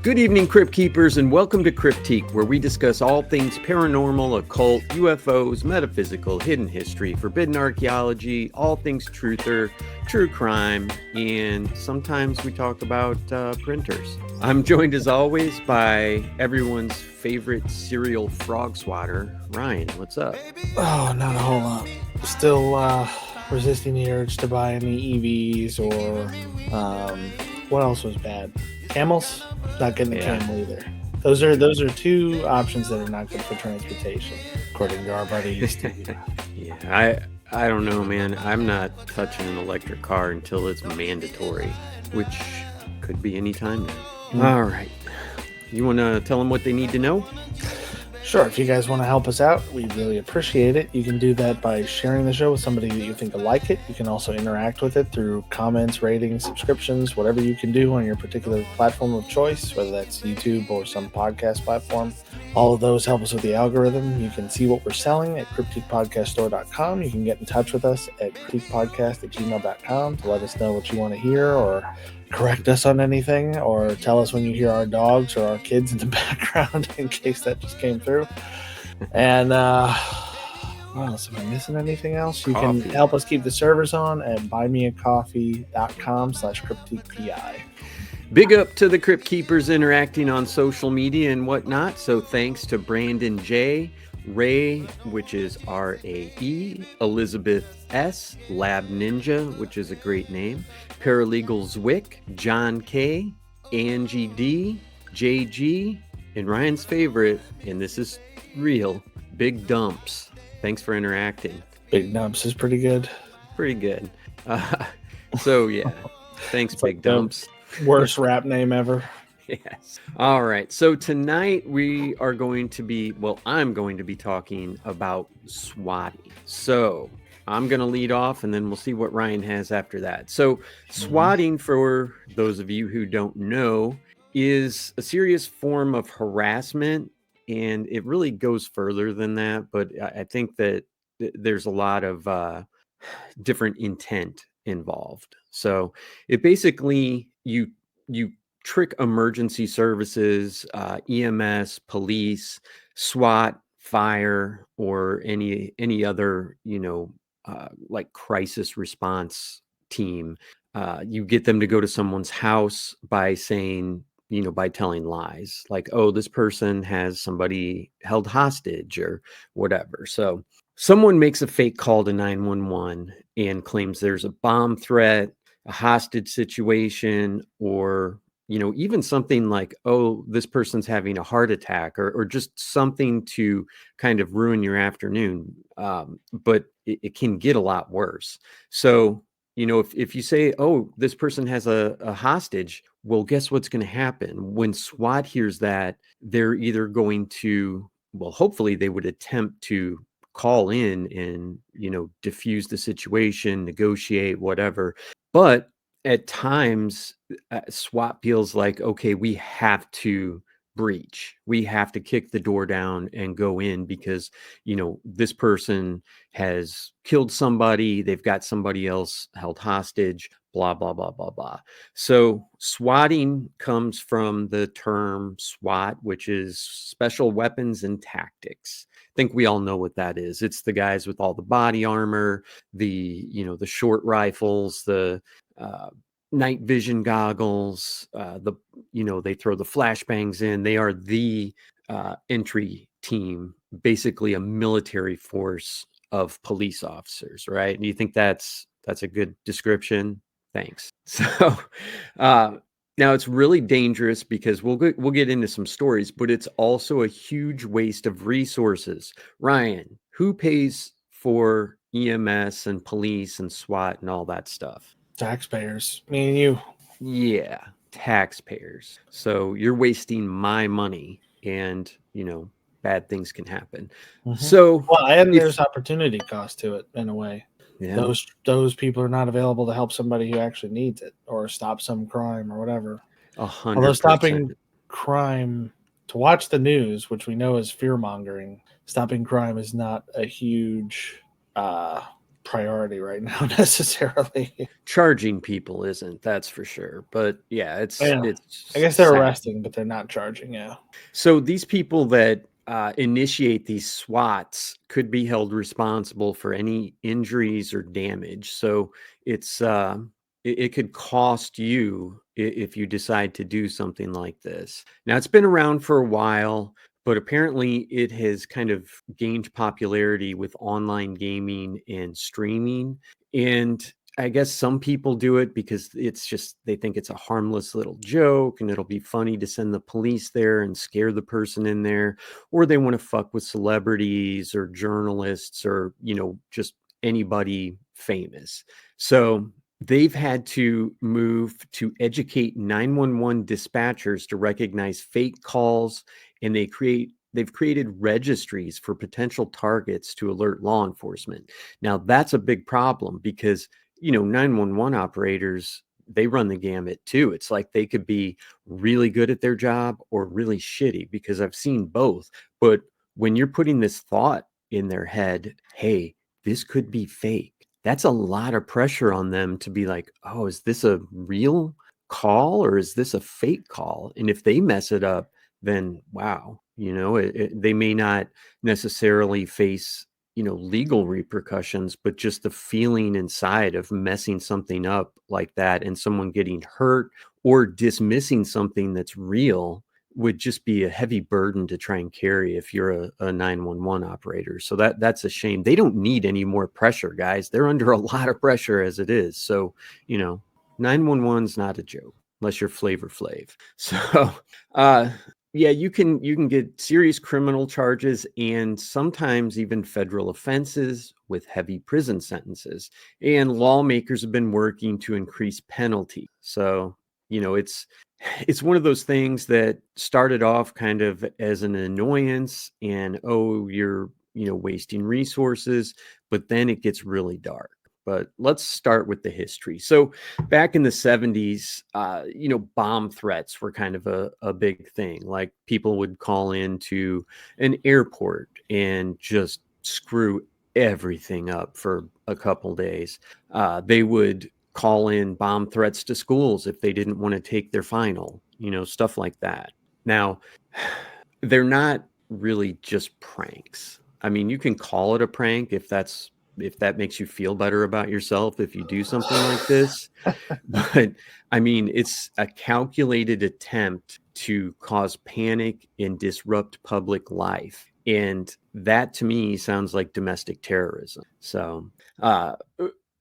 Good evening, Crypt Keepers, and welcome to Cryptique, where we discuss all things paranormal, occult, UFOs, metaphysical, hidden history, forbidden archaeology, all things truther, true crime, and sometimes we talk about printers. I'm joined, as always, by everyone's favorite serial frog swatter, Ryan. What's up? Oh, not a whole lot. Still resisting the urge to buy any EVs or what else was bad? Camels? Not getting a camel either. Those are two options that are not good for transportation, according to our buddy Steve. Yeah, I don't know, man. I'm not touching an electric car until it's mandatory, which could be any time now. All right. You want to tell them what they need to know? Sure. If you guys want to help us out, we really appreciate it. You can do that by sharing the show with somebody that you think will like it. You can also interact with it through comments, ratings, subscriptions, whatever you can do on your particular platform of choice, whether that's YouTube or some podcast platform. All of those help us with the algorithm. You can see what we're selling at cryptiquepodcaststore.com. You can get in touch with us at cryptiquepodcast@gmail.com to let us know what you want to hear or correct us on anything, or tell us when you hear our dogs or our kids in the background, in case that just came through. And what else? Am I missing anything else? You can help us keep the servers on at buymeacoffee.com/cryptiquepi. Big up to the Crypt Keepers interacting on social media and whatnot. So thanks to Brandon J, Ray, which is RAE, Elizabeth S, Lab Ninja, which is a great name, Paralegal Zwick, John K, Angie D, JG, and Ryan's favorite, and this is real, Big Dumpz. Thanks for interacting. Big Dumpz is pretty good. Pretty good. So yeah, thanks, Big Dumpz. Worst rap name ever. Yes. All right. So tonight we are going to be, I'm going to be talking about swatting. So I'm going to lead off and then we'll see what Ryan has after that. So swatting, for those of you who don't know, is a serious form of harassment, and it really goes further than that. But I think that there's a lot of different intent involved. So it basically, you trick emergency services, EMS, police, SWAT, fire, or any other, like crisis response team. You get them to go to someone's house by saying, by telling lies, like, oh, this person has somebody held hostage or whatever. So someone makes a fake call to 911 and claims there's a bomb threat, a hostage situation, or even something like, oh, this person's having a heart attack, or just something to kind of ruin your afternoon. But it can get a lot worse. So, if you say, oh, this person has a hostage, well, guess what's going to happen? When SWAT hears that, they're either going to, hopefully they would attempt to call in and, diffuse the situation, negotiate, whatever. But at times, SWAT feels like, okay, we have to breach. We have to kick the door down and go in because, this person has killed somebody. They've got somebody else held hostage, blah, blah, blah, blah, blah. So swatting comes from the term SWAT, which is special weapons and tactics. I think we all know what that is. It's the guys with all the body armor, the short rifles, the night vision goggles, they throw the flashbangs in. They are the entry team, basically a military force of police officers, right? Do you think that's a good description? Thanks. So now it's really dangerous because we'll get into some stories, but it's also a huge waste of resources. Ryan, who pays for EMS and police and SWAT and all that stuff? Taxpayers, me and you. Yeah, taxpayers. So you're wasting my money, and bad things can happen. So and there's opportunity cost to it in a way. Yeah. Those people are not available to help somebody who actually needs it or stop some crime or whatever. 100%. Although stopping crime, to watch the news, which we know is fear mongering, stopping crime is not a huge priority right now necessarily. Charging people isn't, that's for sure. But yeah, Yeah. it's I guess they're sad. arresting, but they're not charging. Yeah. So these people that initiate these SWATs could be held responsible for any injuries or damage. So it's it could cost you if you decide to do something like this. Now it's been around for a while, but apparently it has kind of gained popularity with online gaming and streaming. And I guess some people do it because it's just they think it's a harmless little joke and it'll be funny to send the police there and scare the person in there, or they want to fuck with celebrities or journalists or, just anybody famous. So they've had to move to educate 911 dispatchers to recognize fake calls, and they've created registries for potential targets to alert law enforcement. Now that's a big problem because 911 operators, they run the gamut too. It's like they could be really good at their job or really shitty because I've seen both. But when you're putting this thought in their head, hey, this could be fake, that's a lot of pressure on them to be like, oh, is this a real call or is this a fake call? And if they mess it up, then wow, they may not necessarily face legal repercussions, but just the feeling inside of messing something up like that and someone getting hurt or dismissing something that's real would just be a heavy burden to try and carry if you're a 911 operator. So that's a shame. They don't need any more pressure, guys. They're under a lot of pressure as it is. So, 911's not a joke unless you're Flavor Flav. So, yeah, you can get serious criminal charges and sometimes even federal offenses with heavy prison sentences. And lawmakers have been working to increase penalty. So, it's one of those things that started off kind of as an annoyance and oh, you're, wasting resources, but then it gets really dark. But let's start with the history. So back in the 70s, bomb threats were kind of a big thing. Like people would call into an airport and just screw everything up for a couple days. They would call in bomb threats to schools if they didn't want to take their final, stuff like that. Now, they're not really just pranks. I mean, you can call it a prank if that makes you feel better about yourself if you do something like this. But I mean, it's a calculated attempt to cause panic and disrupt public life. And that to me sounds like domestic terrorism. So,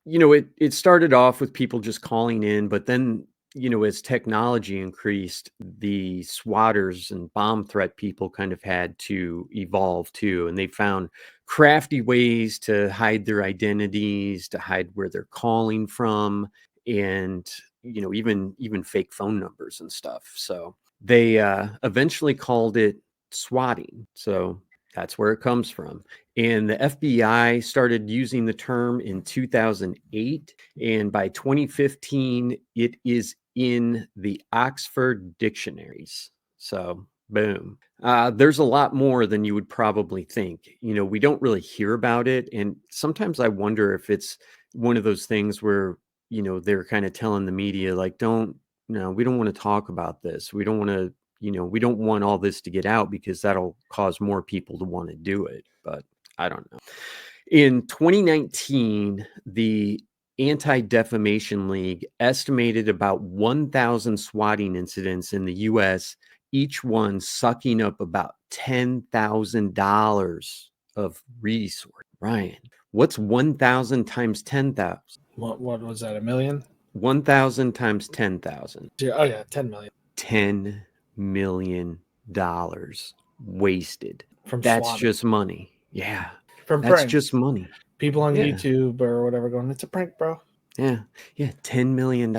it started off with people just calling in, but then, as technology increased, the swatters and bomb threat people kind of had to evolve too. And they found crafty ways to hide their identities, to hide where they're calling from, and even fake phone numbers and stuff. So they eventually called it swatting. So that's where it comes from. And the FBI started using the term in 2008. And by 2015, it is in the Oxford dictionaries. So, boom. There's a lot more than you would probably think. We don't really hear about it. And sometimes I wonder if it's one of those things where, they're kind of telling the media, like, we don't want to talk about this. We don't want to, we don't want all this to get out because that'll cause more people to want to do it. But I don't know. In 2019, the Anti-Defamation League estimated about 1,000 swatting incidents in the US, each one sucking up about $10,000 of resource. Ryan, what's 1,000 times 10,000? What was that? 1,000,000? 1,000 times 10,000. Oh yeah, 10 million. $10 million wasted. From That's swatting. just money. Yeah. From That's pranks. just money. People on Yeah. YouTube or whatever going, it's a prank, bro. Yeah. $10 million.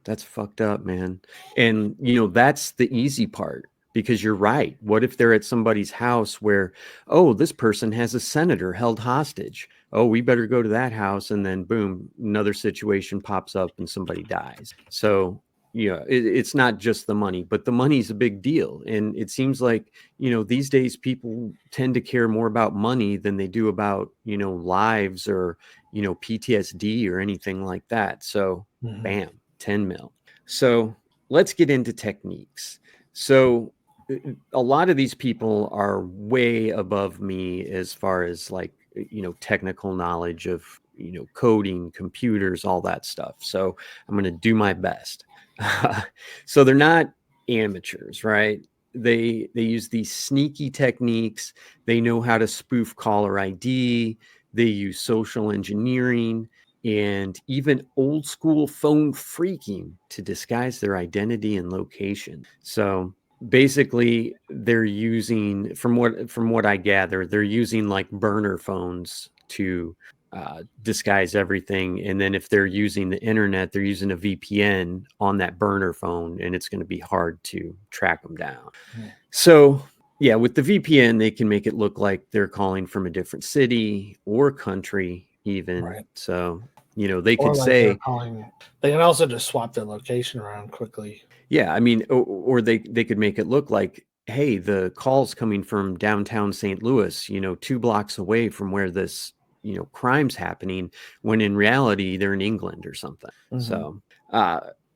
That's fucked up, man. And, that's the easy part because you're right. What if they're at somebody's house where, oh, this person has a senator held hostage? Oh, we better go to that house. And then boom, another situation pops up and somebody dies. So, it's not just the money, but the money's a big deal. And it seems like, these days people tend to care more about money than they do about, lives or, PTSD or anything like that. So bam, 10 mil. So let's get into techniques. So a lot of these people are way above me as far as like, technical knowledge of, coding, computers, all that stuff. So I'm going to do my best. So they're not amateurs, right? They use these sneaky techniques. They know how to spoof caller ID. They use social engineering and even old school phone phreaking to disguise their identity and location. So basically they're using, from what I gather, they're using like burner phones to disguise everything. And then if they're using the internet, they're using a VPN on that burner phone, and it's going to be hard to track them down. So yeah, with the VPN, they can make it look like they're calling from a different city or country even. Right. So, they Or could like say, they can also just swap their location around quickly. yeah, I mean, or they could make it look like, hey, the call's coming from downtown St. Louis, 2 blocks away from where this, crime's happening, when in reality they're in England or something. So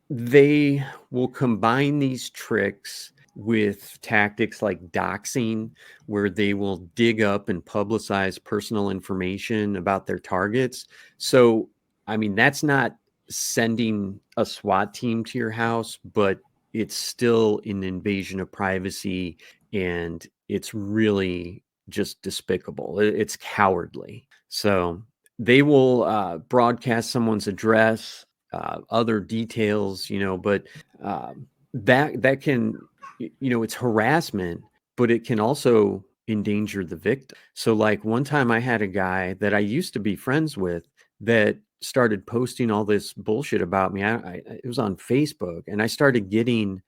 they will combine these tricks with tactics like doxing, where they will dig up and publicize personal information about their targets. So, I mean, that's not sending a SWAT team to your house, but it's still an invasion of privacy, and it's really just despicable. It's cowardly. So they will broadcast someone's address, other details, but that can, it's harassment, but it can also endanger the victim. So like one time I had a guy that I used to be friends with that started posting all this bullshit about me. It was on Facebook, and I started getting,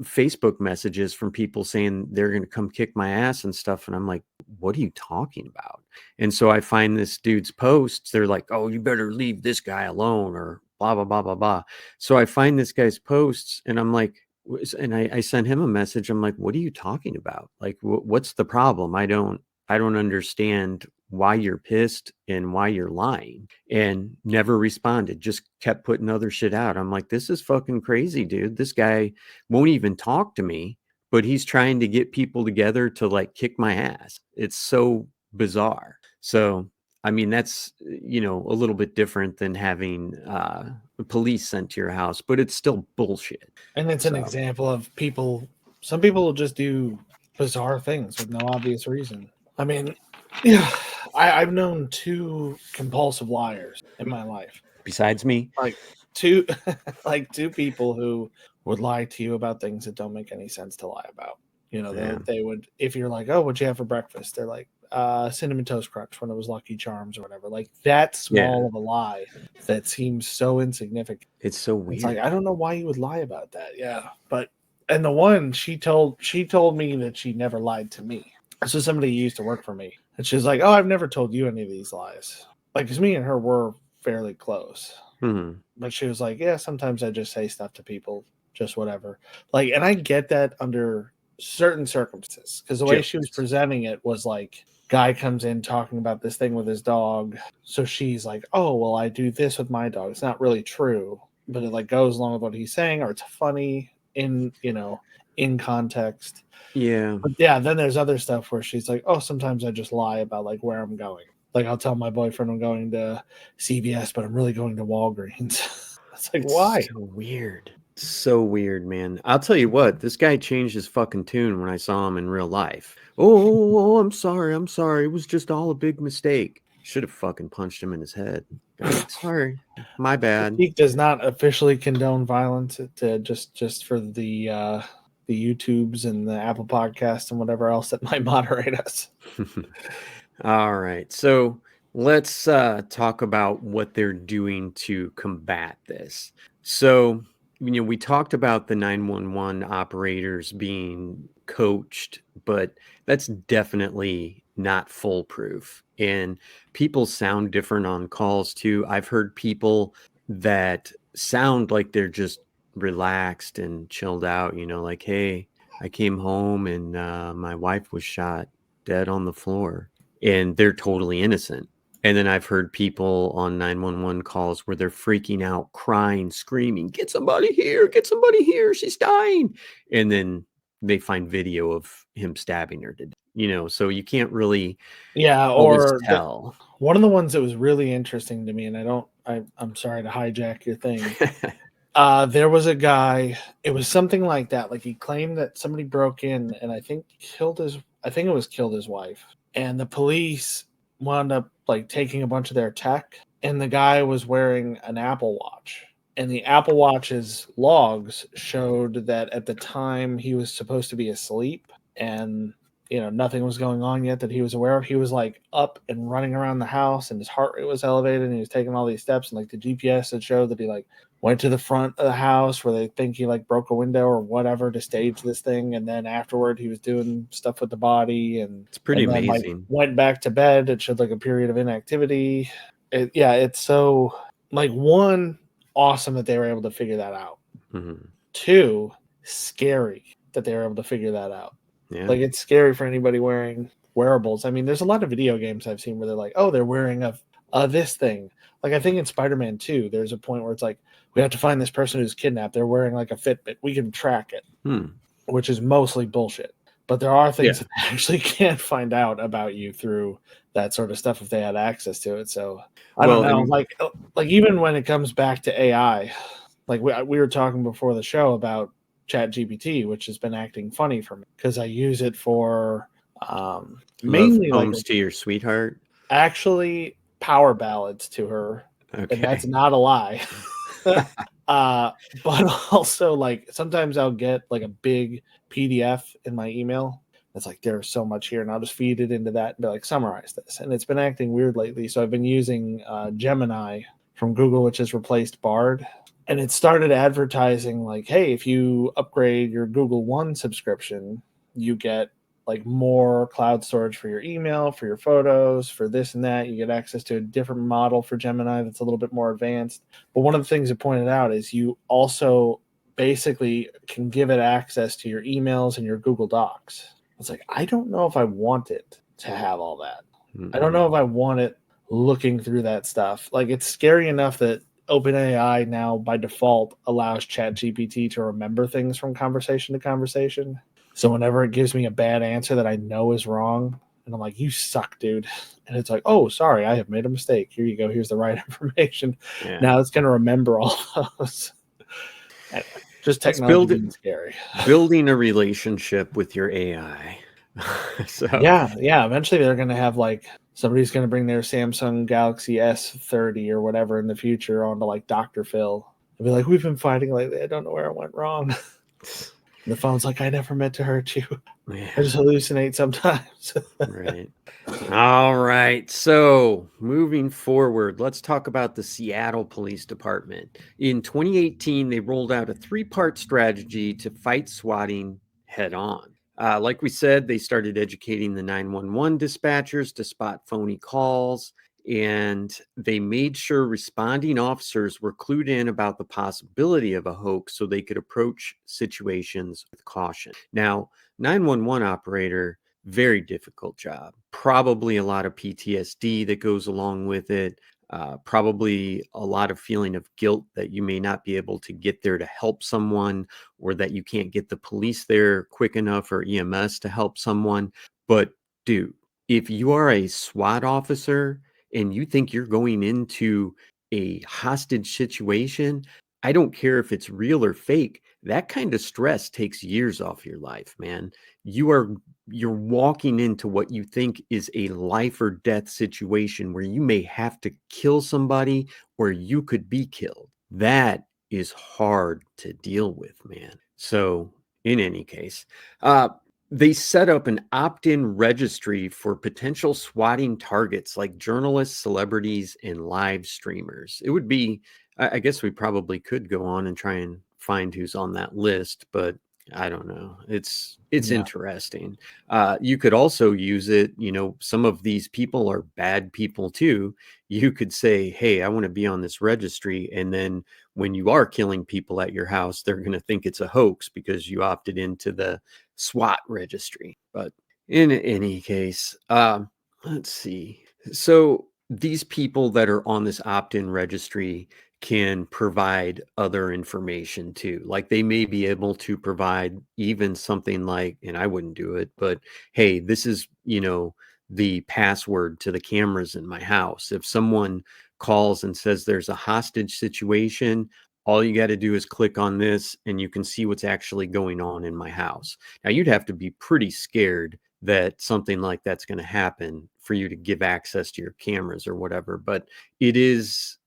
Facebook messages from people saying they're going to come kick my ass and stuff. And I'm like, what are you talking about? And so I find this dude's posts. They're like, oh, you better leave this guy alone, or blah, blah, blah, blah, blah. So I find this guy's posts, and I'm like, and I sent him a message. I'm like, what are you talking about? Like, what's the problem? I don't understand why you're pissed and why you're lying. And never responded, just kept putting other shit out. I'm like, this is fucking crazy, dude. This guy won't even talk to me, but he's trying to get people together to like kick my ass. It's so bizarre. So I mean, that's, a little bit different than having police sent to your house, but it's still bullshit. And it's an example of some people will just do bizarre things with no obvious reason. I mean, yeah, I've known 2 compulsive liars in my life. Besides me? Like two people who would lie to you about things that don't make any sense to lie about. They would, if you're like, oh, what'd you have for breakfast? They're like, Cinnamon Toast Crunch when it was Lucky Charms or whatever. Like that small of a lie that seems so insignificant. It's so weird. It's like, I don't know why you would lie about that. Yeah. And the one she told me that she never lied to me. This was somebody who used to work for me. And she was like, oh, I've never told you any of these lies. Like, because me and her were fairly close. But she was like, yeah, sometimes I just say stuff to people, just whatever. Like, and I get that under certain circumstances, because the way she was presenting it was like, guy comes in talking about this thing with his dog. So she's like, oh, well, I do this with my dog. It's not really true, but it like goes along with what he's saying, or it's funny in context. Yeah. But yeah, then there's other stuff where she's like, oh, sometimes I just lie about like where I'm going. Like I'll tell my boyfriend I'm going to CVS, but I'm really going to Walgreens. It's like, why? So weird. So weird, man. I'll tell you what, this guy changed his fucking tune when I saw him in real life. Oh, I'm sorry. It was just all a big mistake. Should have fucking punched him in his head. Sorry, my bad. Cryptique does not officially condone violence. Just for the YouTubes and the Apple Podcast and whatever else that might moderate us. All right, so let's talk about what they're doing to combat this. So, we talked about the 911 operators being coached, but that's definitely not foolproof. And people sound different on calls too. I've heard people that sound like they're just relaxed and chilled out, like, hey, I came home and my wife was shot dead on the floor, and they're totally innocent. And then I've heard people on 911 calls where they're freaking out, crying, screaming, get somebody here, she's dying. And then they find video of him stabbing her to death, so you can't really always tell. One of the ones that was really interesting to me, and I'm sorry to hijack your thing. There was a guy, it was something like that. Like, he claimed that somebody broke in and I think killed his wife. And the police wound up like taking a bunch of their tech, and the guy was wearing an Apple Watch. And the Apple Watch's logs showed that at the time he was supposed to be asleep, and nothing was going on yet that he was aware of. He was like up and running around the house, and his heart rate was elevated, and he was taking all these steps, and like the GPS had showed that he like went to the front of the house where they think he like broke a window or whatever to stage this thing, and then afterward he was doing stuff with the body, and it's pretty then, amazing. like, went back to bed. It showed like a period of inactivity. It's so, like, one, awesome that they were able to figure that out. Mm-hmm. Two, scary that they were able to figure that out. Yeah. Like, it's scary for anybody wearing wearables. I mean, there's a lot of video games I've seen where they're like, oh, they're wearing a this thing. Like, I think in Spider-Man 2, there's a point where it's like, we have to find this person who's kidnapped. They're wearing like a Fitbit. We can track it, which is mostly bullshit. But there are things that they actually can't find out about you through that sort of stuff if they had access to it. So I don't know. Like even when it comes back to AI, like we were talking before the show about ChatGPT, which has been acting funny for me because I use it for mainly poems like to your sweetheart. Actually, power ballads to her, okay. And that's not a lie. But also, like, sometimes I'll get like a big PDF in my email. It's like, there's so much here, and I'll just feed it into that and be like, summarize this. And it's been acting weird lately, so I've been using Gemini from Google, which has replaced Bard. And it started advertising like, hey, if you upgrade your Google One subscription, you get like more cloud storage for your email, for your photos, for this and that. You get access to a different model for Gemini that's a little bit more advanced. But one of the things it pointed out is you also basically can give it access to your emails and your Google Docs. It's like, I don't know if I want it to have all that. I don't know if I want it looking through that stuff. Like, it's scary enough that OpenAI now by default allows ChatGPT to remember things from conversation to conversation. So whenever it gives me a bad answer that I know is wrong, and I'm like, you suck, dude. And it's like, oh, sorry, I have made a mistake. Here you go. Here's the right information. Yeah. Now it's going to remember all those. Anyway, just technology being scary. Building a relationship with your AI. So yeah. Eventually they're going to have like, somebody's going to bring their Samsung Galaxy S30 or whatever in the future onto like Dr. Phil. They'll be like, we've been fighting lately. I don't know where I went wrong. The phone's like, I never meant to hurt you. Yeah. I just hallucinate sometimes. Right. All right. So moving forward, let's talk about the Seattle Police Department. In 2018, they rolled out a 3-part strategy to fight swatting head on. Like we said, they started educating the 911 dispatchers to spot phony calls, and they made sure responding officers were clued in about the possibility of a hoax so they could approach situations with caution. Now, 911 operator, very difficult job. Probably a lot of PTSD that goes along with it. Probably a lot of feeling of guilt that you may not be able to get there to help someone, or that you can't get the police there quick enough, or EMS to help someone. But dude, if you are a SWAT officer and you think you're going into a hostage situation, I don't care if it's real or fake, that kind of stress takes years off your life, man. You're walking into what you think is a life or death situation where you may have to kill somebody or you could be killed. That is hard to deal with, man. So in any case, they set up an opt-in registry for potential swatting targets like journalists, celebrities, and live streamers. It would be, I guess we probably could go on and try and find who's on that list, but I don't know. It's Yeah. interesting. You could also use it, some of these people are bad people too. You could say, hey, I want to be on this registry. And then when you are killing people at your house, they're going to think it's a hoax because you opted into the SWAT registry. But in any case, let's see. So these people that are on this opt-in registry can provide other information too. Like they may be able to provide even something like, and I wouldn't do it, but hey, this is, the password to the cameras in my house. If someone calls and says there's a hostage situation, all you got to do is click on this and you can see what's actually going on in my house. Now, you'd have to be pretty scared that something like that's going to happen for you to give access to your cameras or whatever, but it is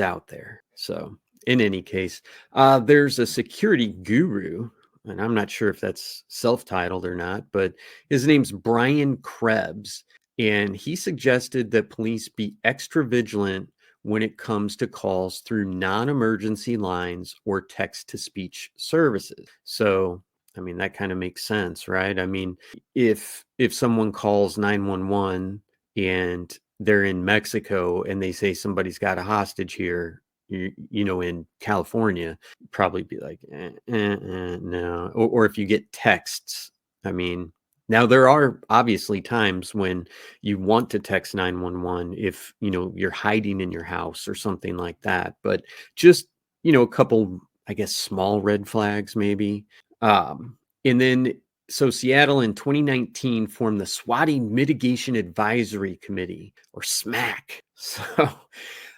out there. So in any case, there's a security guru, and I'm not sure if that's self-titled or not, but his name's Brian Krebs, and he suggested that police be extra vigilant when it comes to calls through non-emergency lines or text-to-speech services. So I mean, that kind of makes sense, right? I mean, if someone calls 911 and they're in Mexico and they say somebody's got a hostage here, in California, probably be like, no. Or if you get texts, I mean, now there are obviously times when you want to text 911 if, you're hiding in your house or something like that. But just, a couple, I guess, small red flags maybe. And then, so Seattle in 2019 formed the Swatting Mitigation Advisory Committee, or SMAC. So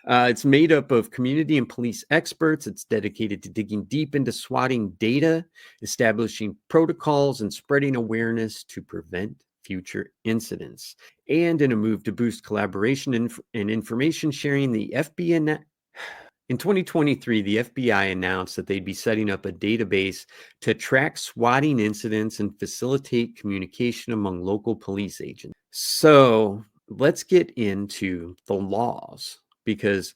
it's made up of community and police experts. It's dedicated to digging deep into swatting data, establishing protocols, and spreading awareness to prevent future incidents. And in a move to boost collaboration and information sharing, the FBI in 2023, the FBI announced that they'd be setting up a database to track swatting incidents and facilitate communication among local police agents. So let's get into the laws because,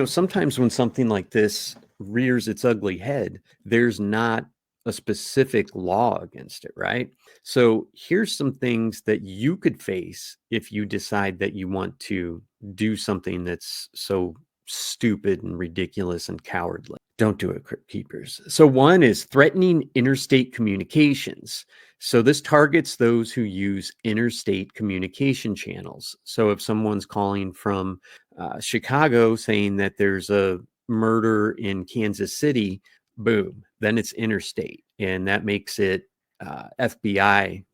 sometimes when something like this rears its ugly head, there's not a specific law against it, right? So here's some things that you could face if you decide that you want to do something that's so stupid and ridiculous and cowardly. Don't do it, Crypt Keepers. So one is threatening interstate communications. So this targets those who use interstate communication channels. So if someone's calling from Chicago saying that there's a murder in Kansas City, boom, then it's interstate. And that makes it FBI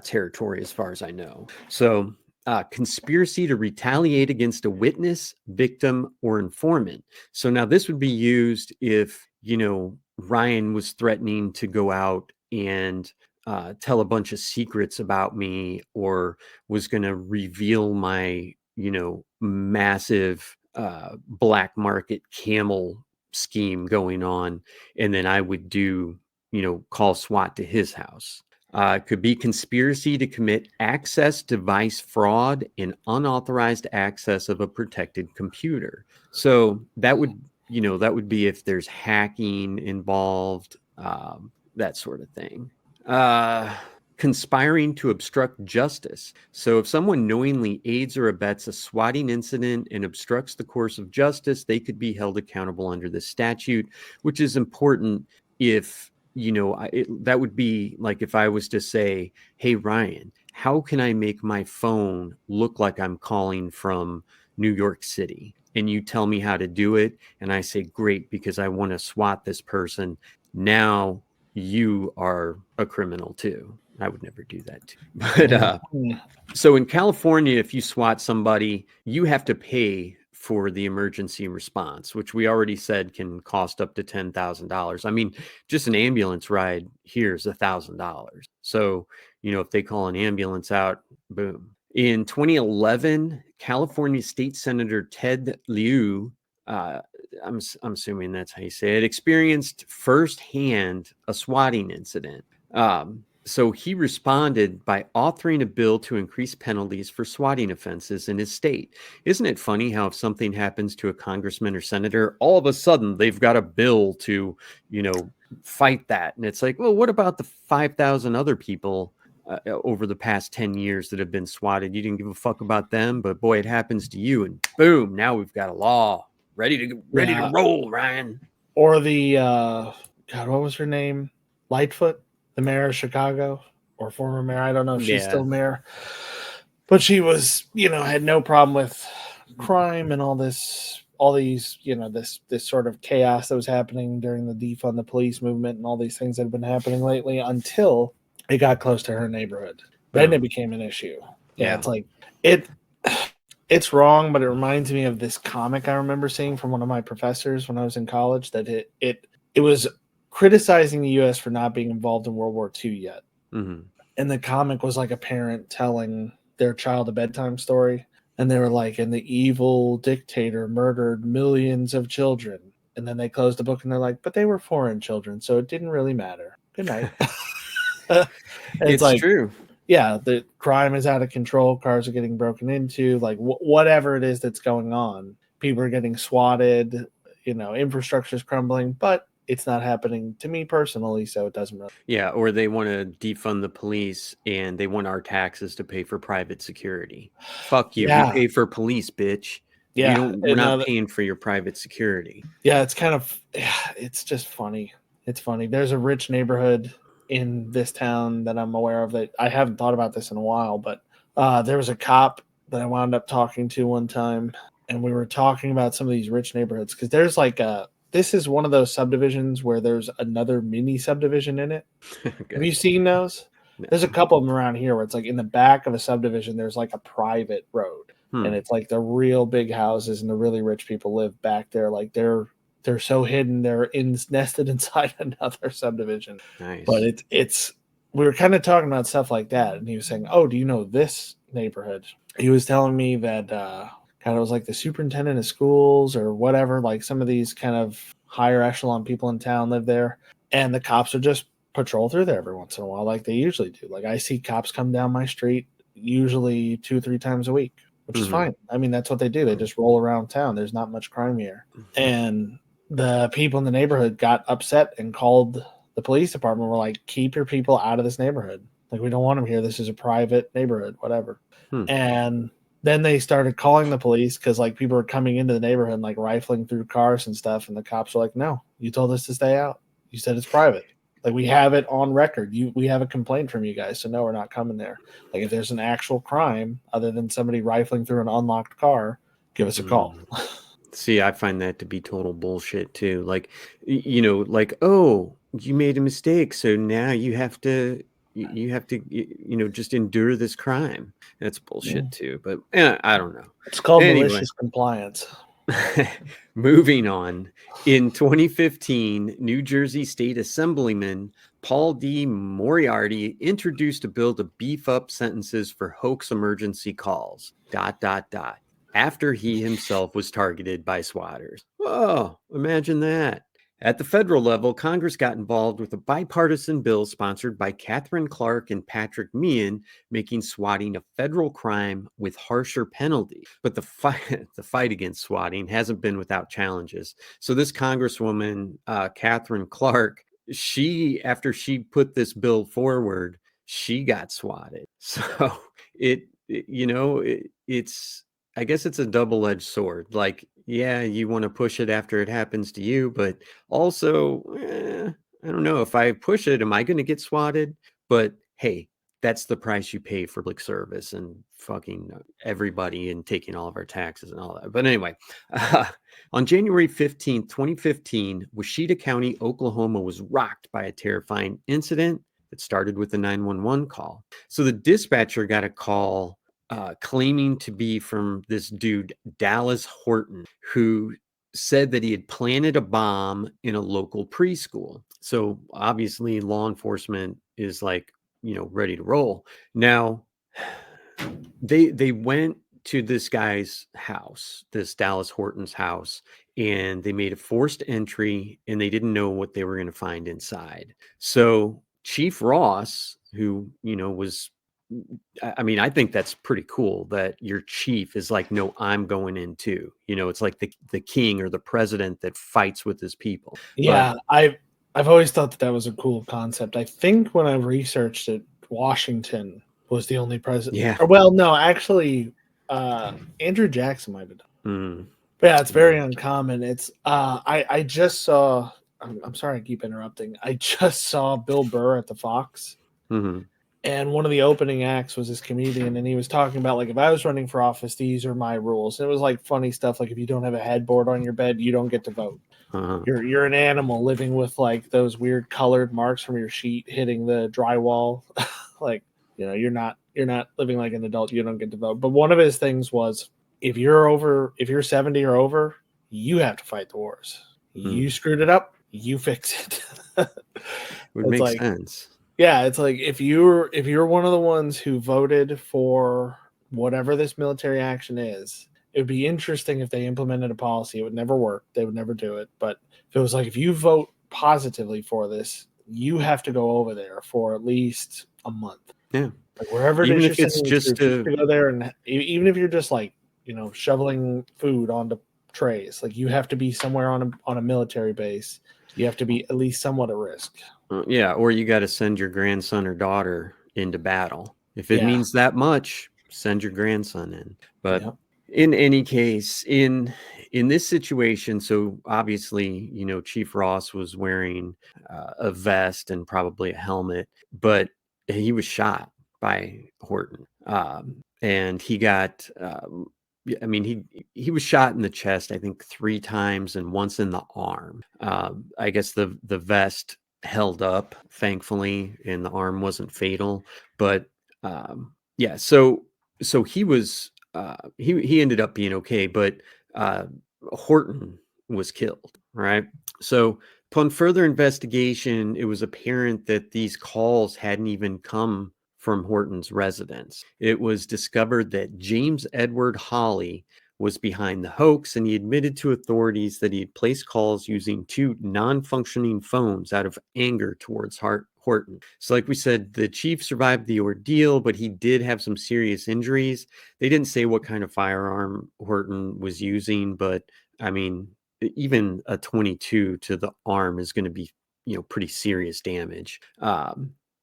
territory as far as I know. So conspiracy to retaliate against a witness, victim, or informant. So now this would be used if, Ryan was threatening to go out and tell a bunch of secrets about me or was going to reveal my, massive black market camel scheme going on. And then I would do, call SWAT to his house. Could be conspiracy to commit access device fraud and unauthorized access of a protected computer. So that would, that would be if there's hacking involved, that sort of thing. Conspiring to obstruct justice. So if someone knowingly aids or abets a swatting incident and obstructs the course of justice, they could be held accountable under this statute, which is important if that would be like if I was to say, hey, Ryan, how can I make my phone look like I'm calling from New York City? And you tell me how to do it. And I say, great, because I want to SWAT this person. Now you are a criminal too. I would never do that too. But so in California, if you SWAT somebody, you have to pay for the emergency response, which we already said can cost up to $10,000. I mean, just an ambulance ride here is $1,000. So, if they call an ambulance out, boom. In 2011, California State Senator Ted Lieu, I'm assuming that's how you say it, experienced firsthand a swatting incident. So he responded by authoring a bill to increase penalties for swatting offenses in his state. Isn't it funny how if something happens to a congressman or senator, all of a sudden they've got a bill to, fight that. And it's like, well, what about the 5,000 other people over the past 10 years that have been swatted? You didn't give a fuck about them, but boy, it happens to you. And boom, now we've got a law ready to roll, Ryan. Or the, God, what was her name? Lightfoot, the mayor of Chicago, or former mayor. I don't know if she's still mayor. But she was, had no problem with crime and all these, this sort of chaos that was happening during the defund the police movement and all these things that have been happening lately until it got close to her neighborhood. Then it became an issue. Yeah, it's like it's wrong, but it reminds me of this comic I remember seeing from one of my professors when I was in college that it was criticizing the U.S. for not being involved in World War II yet. Mm-hmm. And the comic was like a parent telling their child a bedtime story. And they were like, and the evil dictator murdered millions of children. And then they closed the book and they're like, but they were foreign children, so it didn't really matter. Good night. It's like, true. Yeah, the crime is out of control. Cars are getting broken into. Like whatever it is that's going on, people are getting swatted. Infrastructure is crumbling, but it's not happening to me personally, so it doesn't really. Yeah, or they want to defund the police and they want our taxes to pay for private security. Fuck you. Yeah. We pay for police, bitch. Yeah, we're not paying for your private security. Yeah, it's just funny. It's funny. There's a rich neighborhood in this town that I'm aware of that I haven't thought about this in a while, but there was a cop that I wound up talking to one time, and we were talking about some of these rich neighborhoods because there's like this is one of those subdivisions where there's another mini subdivision in it. Okay. Have you seen those? No. There's a couple of them around here where it's like in the back of a subdivision, there's like a private road. And it's like the real big houses and the really rich people live back there. Like they're so hidden, they're nested inside another subdivision. Nice. But we were kind of talking about stuff like that. And he was saying, oh, do you know this neighborhood? He was telling me that kind of was like the superintendent of schools or whatever, like some of these kind of higher echelon people in town live there. And the cops would just patrol through there every once in a while, like they usually do. Like I see cops come down my street usually 2-3 times a week, which is fine. I mean, that's what they do. They just roll around town. There's not much crime here. And the people in the neighborhood got upset and called the police department. We're like, keep your people out of this neighborhood. Like, we don't want them here. This is a private neighborhood, whatever. And then they started calling the police because, like, people were coming into the neighborhood and, like, rifling through cars and stuff. And the cops were like, no, you told us to stay out. You said it's private. Like, we have it on record. We have a complaint from you guys, so no, we're not coming there. Like, if there's an actual crime other than somebody rifling through an unlocked car, give us a call. See, I find that to be total bullshit too. Like, like, oh, you made a mistake, so now you have to just endure this crime. That's bullshit too. But I don't know. It's called malicious compliance. Moving on, in 2015, New Jersey State Assemblyman Paul D. Moriarty introduced a bill to beef up sentences for hoax emergency calls. ... After he himself was targeted by swatters. Whoa, imagine that. At the federal level, Congress got involved with a bipartisan bill sponsored by Catherine Clark and Patrick Meehan, making swatting a federal crime with harsher penalties. But the fight against swatting hasn't been without challenges. So this Congresswoman, Catherine Clark, after she put this bill forward, she got swatted. So it's I guess it's a double-edged sword. Like, yeah, you want to push it after it happens to you, but also, I don't know. If I push it, am I going to get swatted? But hey, that's the price you pay for public service and fucking everybody and taking all of our taxes and all that. But anyway, on January 15th, 2015, Wichita County, Oklahoma was rocked by a terrifying incident that started with a 911 call. So the dispatcher got a call claiming to be from this dude, Dallas Horton, who said that he had planted a bomb in a local preschool. So obviously law enforcement is like, ready to roll. Now, they went to this guy's house, this Dallas Horton's house, and they made a forced entry and they didn't know what they were going to find inside. So Chief Ross, who, was, I mean, I think that's pretty cool that your chief is like, no, I'm going in too. It's like the king or the president that fights with his people. Yeah, I've always thought that was a cool concept. I think when I researched it, Washington was the only president. Yeah. Or, well, no, actually, Andrew Jackson might have done. Mm. But yeah, it's very uncommon. It's I just saw. I'm sorry, I keep interrupting. I just saw Bill Burr at the Fox, and one of the opening acts was this comedian, and he was talking about, like, if I was running for office, these are my rules. And it was like funny stuff, like if you don't have a headboard on your bed, you don't get to vote. You're an animal living with like those weird colored marks from your sheet hitting the drywall. Like, you're not living like an adult. You don't get to vote. But one of his things was, if you're 70 or over, you have to fight the wars. You screwed it up, you fix it. Would make sense. Yeah, it's like if you're one of the ones who voted for whatever this military action is, it would be interesting if they implemented a policy. It would never work. They would never do it. But if it was like, if you vote positively for this, you have to go over there for at least a month. Yeah. Like wherever even it is if it's just to go there, and even if you're just like, shoveling food onto trays, like you have to be somewhere on a military base. You have to be at least somewhat at risk. Yeah, or you got to send your grandson or daughter into battle. If it means that much, send your grandson in. But in any case, in this situation, so obviously, Chief Ross was wearing a vest and probably a helmet, but he was shot by Horton, and he got. I mean, he was shot in the chest, I think 3 times, and once in the arm. I guess the vest held up, thankfully, and the arm wasn't fatal. But yeah, so he was he ended up being okay, but Horton was killed, right? So upon further investigation, it was apparent that these calls hadn't even come from Horton's residence. It was discovered that James Edward Hawley was behind the hoax, and he admitted to authorities that he had placed calls using 2 non-functioning phones out of anger towards Horton. So like we said, the chief survived the ordeal, but he did have some serious injuries. They didn't say what kind of firearm Horton was using, but I mean, even a 22 to the arm is going to be, pretty serious damage.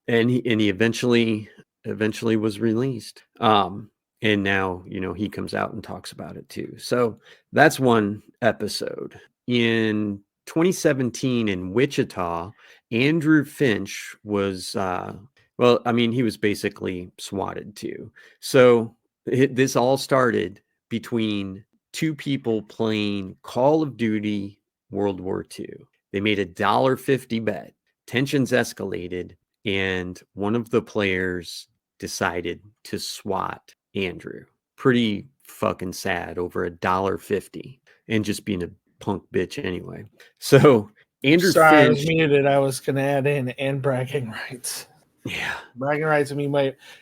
And he eventually was released. And now, he comes out and talks about it too. So that's one episode. In 2017 in Wichita, Andrew Finch was, he was basically swatted too. So this all started between 2 people playing Call of Duty World War II. They made a $1.50 bet. Tensions escalated, and one of the players decided to swat Andrew. Pretty fucking sad over $1.50, and just being a punk bitch anyway. So Andrew Sorry, Finch, I was muted. I was going to add in and bragging rights. Yeah, bragging rights. I mean,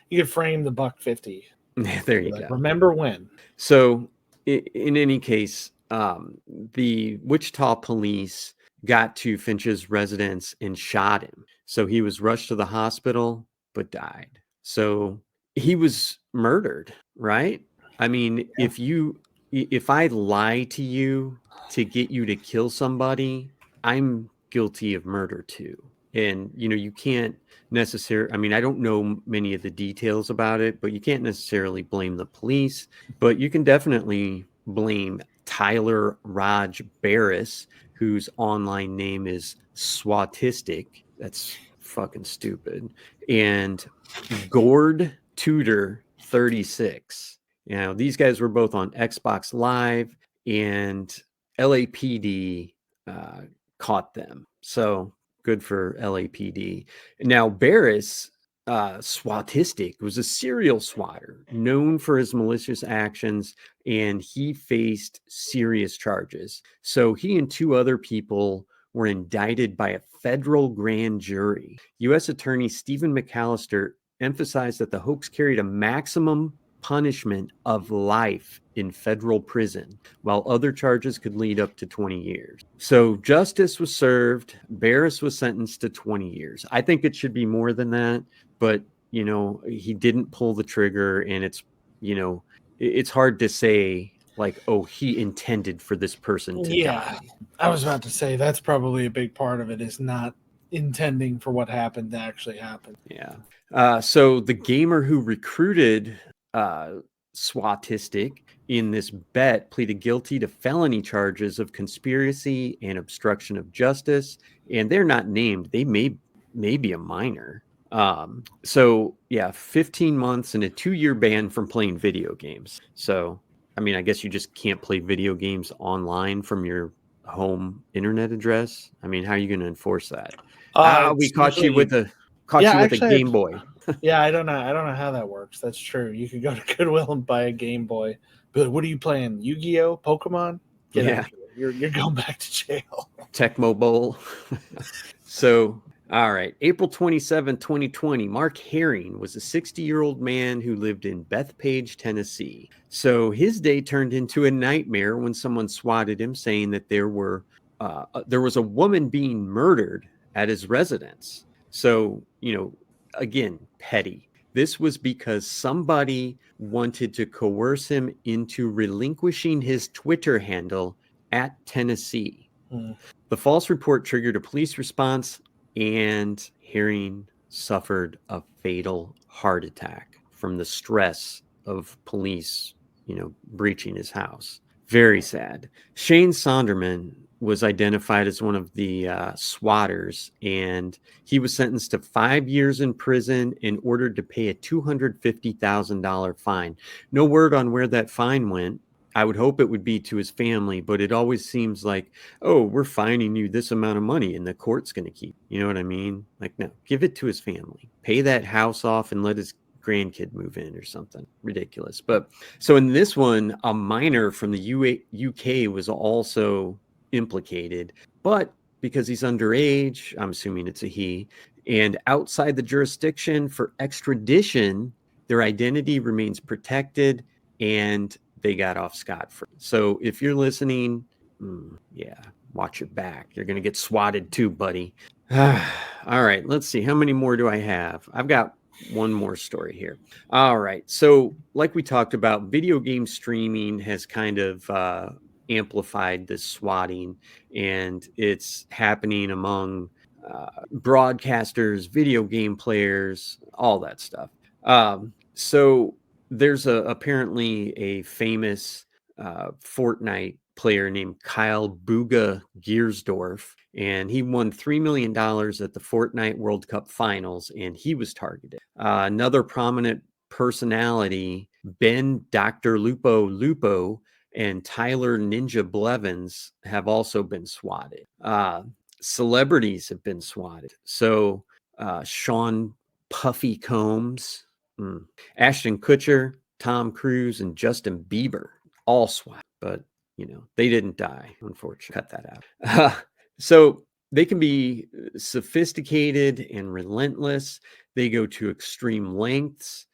you could frame the $1.50. There you go. Remember when? So in any case, the Wichita police got to Finch's residence and shot him. So he was rushed to the hospital, but died. So he was murdered, right? I mean, if I lie to you to get you to kill somebody, I'm guilty of murder too. And, you can't necessarily, I mean, I don't know many of the details about it, but you can't necessarily blame the police, but you can definitely blame Tyler Raj Barris, whose online name is Swatistic. That's fucking stupid. And Gord Tudor 36. These guys were both on Xbox Live, and LAPD caught them. So good for LAPD. Now, Barris, Swatistic, was a serial swatter known for his malicious actions, and he faced serious charges. So he and 2 other people were indicted by a federal grand jury. U.S. Attorney Stephen McAllister emphasized that the hoax carried a maximum punishment of life in federal prison, while other charges could lead up to 20 years. So justice was served. Barris was sentenced to 20 years. I think it should be more than that, but he didn't pull the trigger, and it's hard to say like, oh, he intended for this person to die. I was about to say that's probably a big part of it, is not intending for what happened to actually happen. Yeah. So the gamer who recruited Swatistic in this bet pleaded guilty to felony charges of conspiracy and obstruction of justice, and they're not named. They may be a minor. So yeah, 15 months and a 2-year ban from playing video games. So I mean, I guess you just can't play video games online from your home internet address. I mean, how are you going to enforce that? We caught you with a Game Boy. Yeah, I don't know how that works. That's true. You could go to Goodwill and buy a Game Boy. But what are you playing? Yu-Gi-Oh? Pokemon? Get out of here. You're going back to jail. Tecmo Bowl. So, all right. April 27, 2020, Mark Herring was a 60-year-old man who lived in Bethpage, Tennessee. So his day turned into a nightmare when someone swatted him, saying that there was a woman being murdered at his residence. So, again, petty. This was because somebody wanted to coerce him into relinquishing his Twitter handle at Tennessee. The false report triggered a police response, and Herring suffered a fatal heart attack from the stress of police, breaching his house. Very sad. Shane Sonderman was identified as one of the swatters, and he was sentenced to 5 years in prison and ordered to pay a $250,000 fine. No word on where that fine went. I would hope it would be to his family, but it always seems like, oh, we're fining you this amount of money and the court's going to keep, you know what I mean? Like, no, give it to his family. Pay that house off and let his grandkid move in or something. Ridiculous. But so in this one, a minor from the UK was also implicated, but because he's underage, I'm assuming it's a he, and outside the jurisdiction for extradition, their identity remains protected and they got off scot-free. So if you're listening, watch your back. You're going to get swatted too, buddy. All right, let's see. How many more do I have? I've got one more story here. All right. So like we talked about, video game streaming has kind of amplified this swatting, and it's happening among broadcasters, video game players, all that stuff. So there's apparently a famous Fortnite player named Kyle Buga Giersdorf, and he won $3 million at the Fortnite World Cup Finals, and he was targeted. Another prominent personality, Ben Dr. Lupo, and Tyler Ninja Blevins have also been swatted. Celebrities have been swatted. So Sean Puffy Combs, Ashton Kutcher, Tom Cruise, and Justin Bieber all swat, but they didn't die, unfortunately. Cut that out. So they can be sophisticated and relentless. They go to extreme lengths.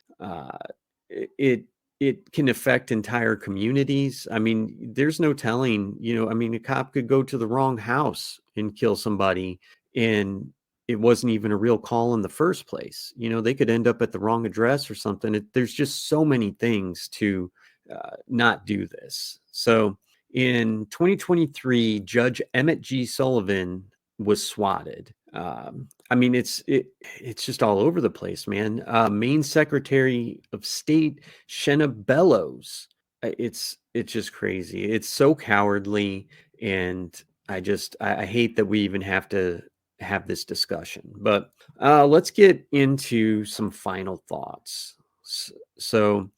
It can affect entire communities. I mean, there's no telling, a cop could go to the wrong house and kill somebody, and it wasn't even a real call in the first place. They could end up at the wrong address or something. There's just so many things to not do this. So in 2023, Judge Emmett G. Sullivan was swatted. It's just all over the place, man. Maine Secretary of State Shenna Bellows. It's just crazy. It's so cowardly, and I hate that we even have to have this discussion. But let's get into some final thoughts. So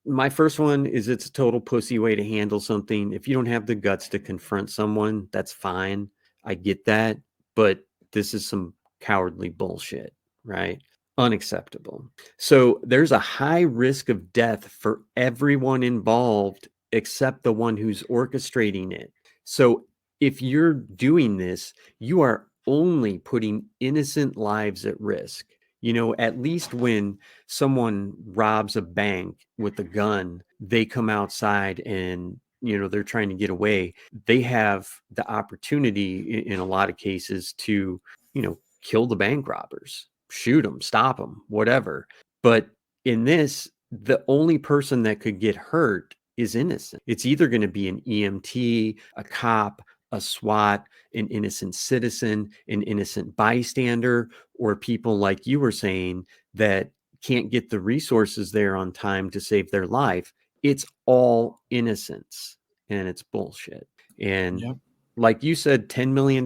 my first one is, it's a total pussy way to handle something. If you don't have the guts to confront someone, that's fine. I get that, but this is some cowardly bullshit, right? Unacceptable. So there's a high risk of death for everyone involved except the one who's orchestrating it. So if you're doing this, you are only putting innocent lives at risk. At least when someone robs a bank with a gun, they come outside and they're trying to get away. They have the opportunity in a lot of cases to kill the bank robbers, shoot them, stop them, whatever. But in this, the only person that could get hurt is innocent. It's either going to be an EMT, a cop, a SWAT, an innocent citizen, an innocent bystander, or people like you were saying that can't get the resources there on time to save their life. It's all innocence, and it's bullshit. And Yep. like you said, $10 million,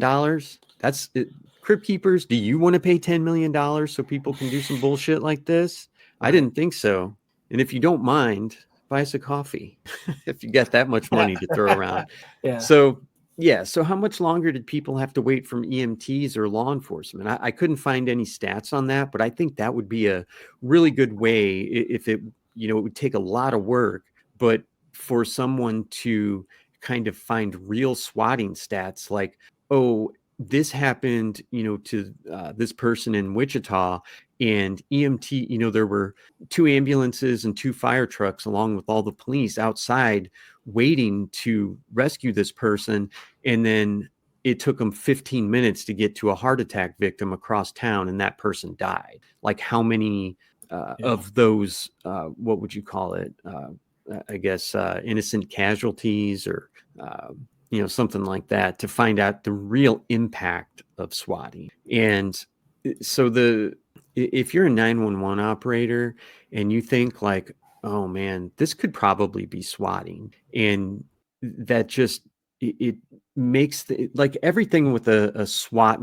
that's it. Crypt keepers, do you want to pay $10 million so people can do some bullshit like this? I Right. didn't think so. And if you don't mind, buy us a coffee if you got that much money to throw around. Yeah. So, yeah. So, how much longer did people have to wait from EMTs or law enforcement? I couldn't find any stats on that, but I think that would be a really good way if it, it would take a lot of work, but for someone to kind of find real swatting stats like, oh, this happened, to this person in Wichita, and EMT, there were 2 ambulances and 2 fire trucks along with all the police outside waiting to rescue this person. And then it took them 15 minutes to get to a heart attack victim across town, and that person died. Like, how many of those, what would you call it? I guess innocent casualties, or something like that, to find out the real impact of swatting. And so if you're a 911 operator and you think like, oh man, this could probably be swatting, and that just it makes like everything with a SWAT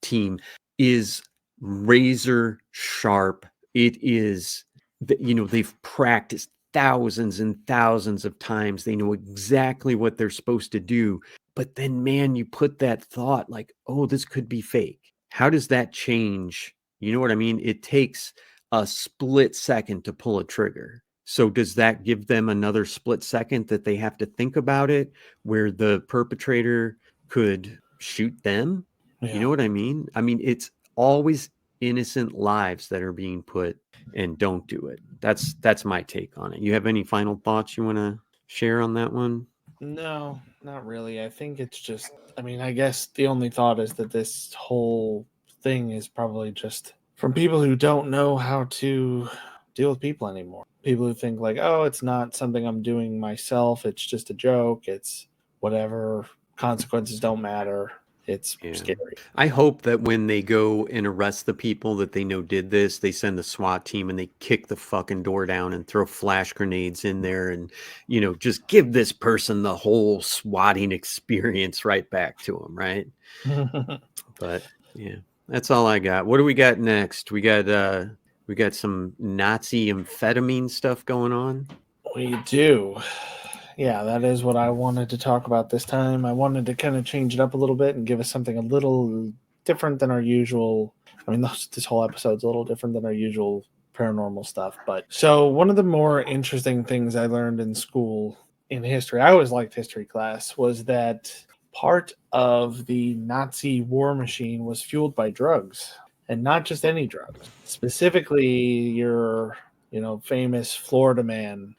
team is razor sharp. It is, they've practiced thousands and thousands of times. They know exactly what they're supposed to do. But then, man, you put that thought like, oh, this could be fake. How does that change? You know what I mean? It takes a split second to pull a trigger. So does that give them another split second that they have to think about it, where the perpetrator could shoot them? Yeah. You know what I mean? I mean, it's always innocent lives that are being put, and don't do it. That's my take on it. You have any final thoughts you want to share on that one? No, not really. I think it's just, I mean, I guess the only thought is that this whole thing is probably just from people who don't know how to deal with people anymore. People who think, like, oh, it's not something I'm doing myself. It's just a joke. It's whatever. Consequences don't matter. It's scary. I hope that when they go and arrest the people that they know did this, they send the SWAT team and they kick the fucking door down and throw flash grenades in there, and, just give this person the whole swatting experience right back to them, right? But yeah, that's all I got. What do we got next? We got some Nazi amphetamine stuff going on. We do. Yeah, that is what I wanted to talk about this time. I wanted to kind of change it up a little bit and give us something a little different than our usual. I mean, this whole episode's a little different than our usual paranormal stuff. But so one of the more interesting things I learned in school in history, I always liked history class, was that part of the Nazi war machine was fueled by drugs, and not just any drugs. Specifically, your, famous Florida man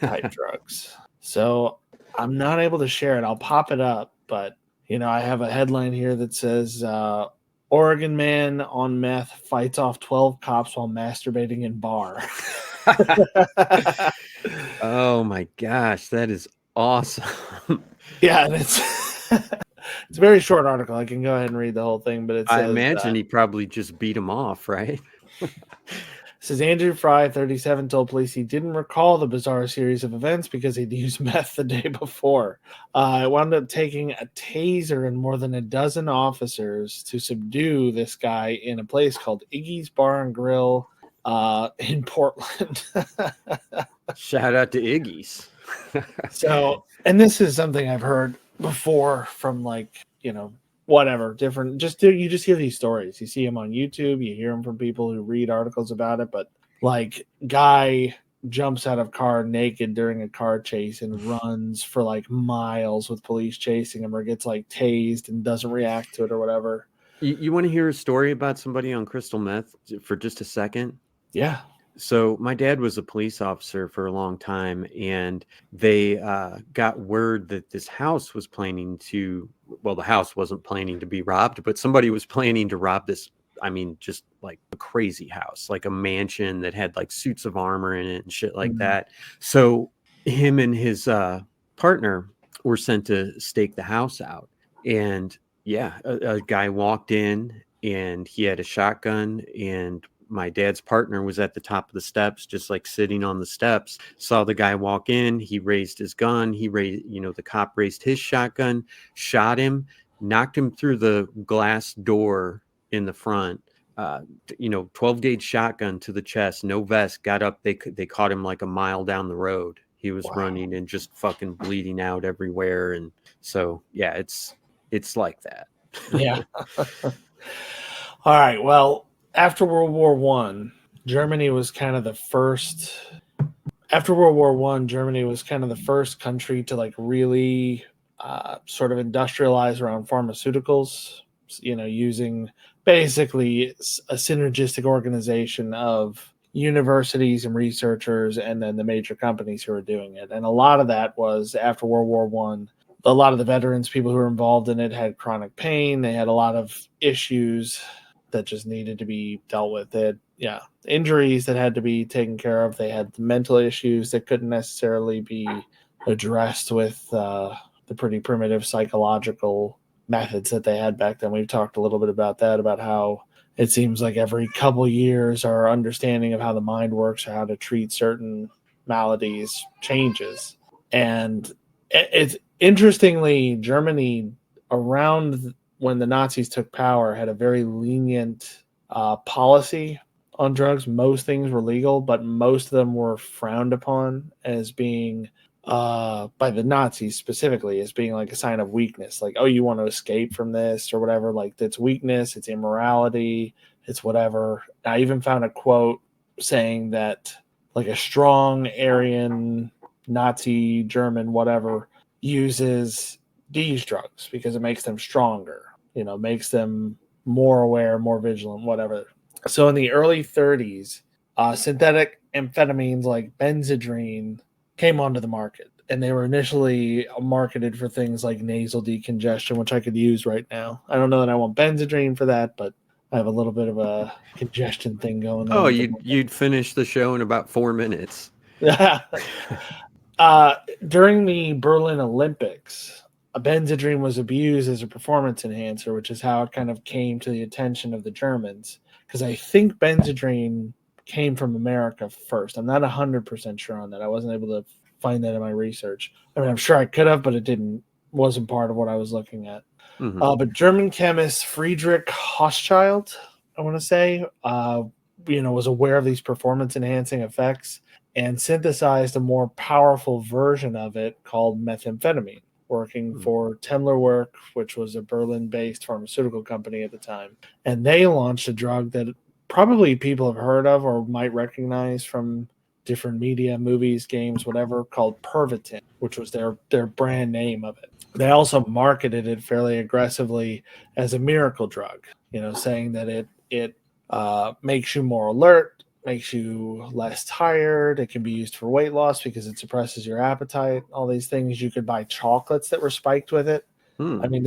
type drugs. So I'm not able to share it. I'll pop it up, but I have a headline here that says Oregon man on meth fights off 12 cops while masturbating in bar. Oh my gosh, that is awesome. Yeah, and it's it's a very short article. I can go ahead and read the whole thing, but it says, I imagine he probably just beat him off, right? says Andrew Fry, 37, told police he didn't recall the bizarre series of events because he'd used meth the day before. It wound up taking a taser and more than a dozen officers to subdue this guy in a place called Iggy's Bar and Grill in Portland. Shout out to Iggy's. So, and this is something I've heard before from, like, whatever, different, you just hear these stories. You see them on YouTube, you hear them from people who read articles about it, but like, guy jumps out of car naked during a car chase and runs for like miles with police chasing him, or gets like tased and doesn't react to it or whatever. You want to hear a story about somebody on crystal meth for just a second? Yeah. So my dad was a police officer for a long time, and they got word that this house was planning to, well, the house wasn't planning to be robbed, but somebody was planning to rob this. I mean, just like a crazy house, like a mansion that had like suits of armor in it and shit like that. So him and his partner were sent to stake the house out. And yeah, a guy walked in and he had a shotgun, and my dad's partner was at the top of the steps, just like sitting on the steps, saw the guy walk in. He raised his gun. The cop raised his shotgun, shot him, knocked him through the glass door in the front. 12 gauge shotgun to the chest, no vest, got up. They caught him like a mile down the road. He was running and just fucking bleeding out everywhere. And so, yeah, it's like that. Yeah. All right. Well, after World War One, Germany was kind of the first. After World War One, Germany was kind of the first country to like really sort of industrialize around pharmaceuticals. Using basically a synergistic organization of universities and researchers, and then the major companies who are doing it. And a lot of that was after World War One. A lot of the veterans, people who were involved in it, had chronic pain. They had a lot of issues that just needed to be dealt with. They had, injuries that had to be taken care of. They had mental issues that couldn't necessarily be addressed with the pretty primitive psychological methods that they had back then. We've talked a little bit about that, about how it seems like every couple years our understanding of how the mind works or how to treat certain maladies changes. And it's interestingly, Germany, around when the Nazis took power, had a very lenient policy on drugs. Most things were legal, but most of them were frowned upon as being, by the Nazis specifically, as being like a sign of weakness. Like, oh, you want to escape from this or whatever. Like, it's weakness, it's immorality, it's whatever. I even found a quote saying that like a strong Aryan Nazi, German, whatever, uses these drugs because it makes them stronger, makes them more aware, more vigilant, whatever. So in the early 30s, synthetic amphetamines like Benzedrine came onto the market, and they were initially marketed for things like nasal decongestion, which I could use right now. I don't know that I want Benzedrine for that, but I have a little bit of a congestion thing going on. Oh, you'd finish the show in about 4 minutes. During the Berlin Olympics, a Benzedrine was abused as a performance enhancer, which is how it kind of came to the attention of the Germans. Because I think Benzedrine came from America first. I'm not 100% sure on that. I wasn't able to find that in my research. I mean, I'm sure I could have, but wasn't part of what I was looking at. Mm-hmm. But German chemist Friedrich Hochschild, I want to say, was aware of these performance-enhancing effects and synthesized a more powerful version of it called methamphetamine, working for Temmler, which was a Berlin-based pharmaceutical company at the time. And they launched a drug that probably people have heard of or might recognize from different media, movies, games, whatever, called Pervitin, which was their brand name of it. They also marketed it fairly aggressively as a miracle drug, saying that it makes you more alert, makes you less tired. It can be used for weight loss because it suppresses your appetite. All these things. You could buy chocolates that were spiked with it. I mean,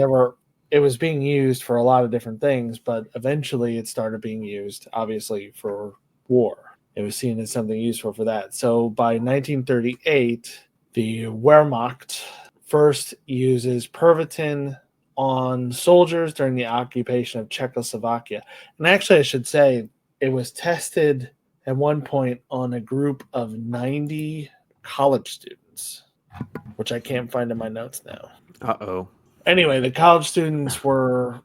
it was being used for a lot of different things, but eventually it started being used, obviously, for war. It was seen as something useful for that. So by 1938, the Wehrmacht first uses Pervitin on soldiers during the occupation of Czechoslovakia. And actually, I should say, it was tested at one point on a group of 90 college students, which I can't find in my notes now. Uh-oh. Anyway, the college students were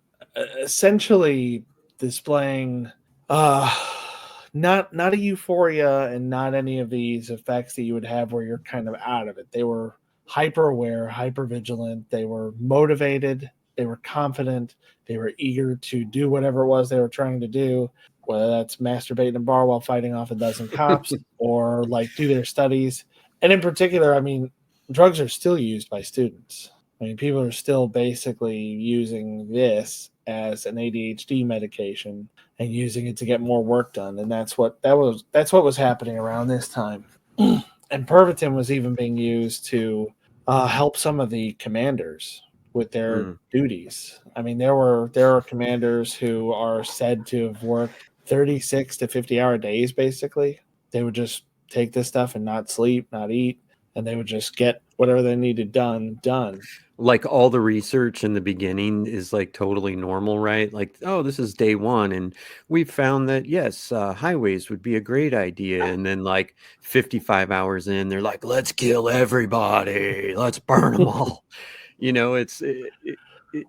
essentially displaying not a euphoria and not any of these effects that you would have where you're kind of out of it. They were hyper aware, hyper vigilant. They were motivated. They were confident. They were eager to do whatever it was they were trying to do, whether that's masturbate in a bar while fighting off a dozen cops or like do their studies. And in particular, I mean, drugs are still used by students. I mean, people are still basically using this as an ADHD medication and using it to get more work done. And that's what was happening around this time. And Pervitin was even being used to help some of the commanders with their duties. I mean, there are commanders who are said to have worked 36 to 50-hour days, basically. They would just take this stuff and not sleep, not eat, and they would just get whatever they needed done. Like all the research in the beginning is like totally normal, right? Like, oh, this is day one, and we found that yes, highways would be a great idea. And then like 55 hours in, they're like, let's kill everybody, let's burn them all.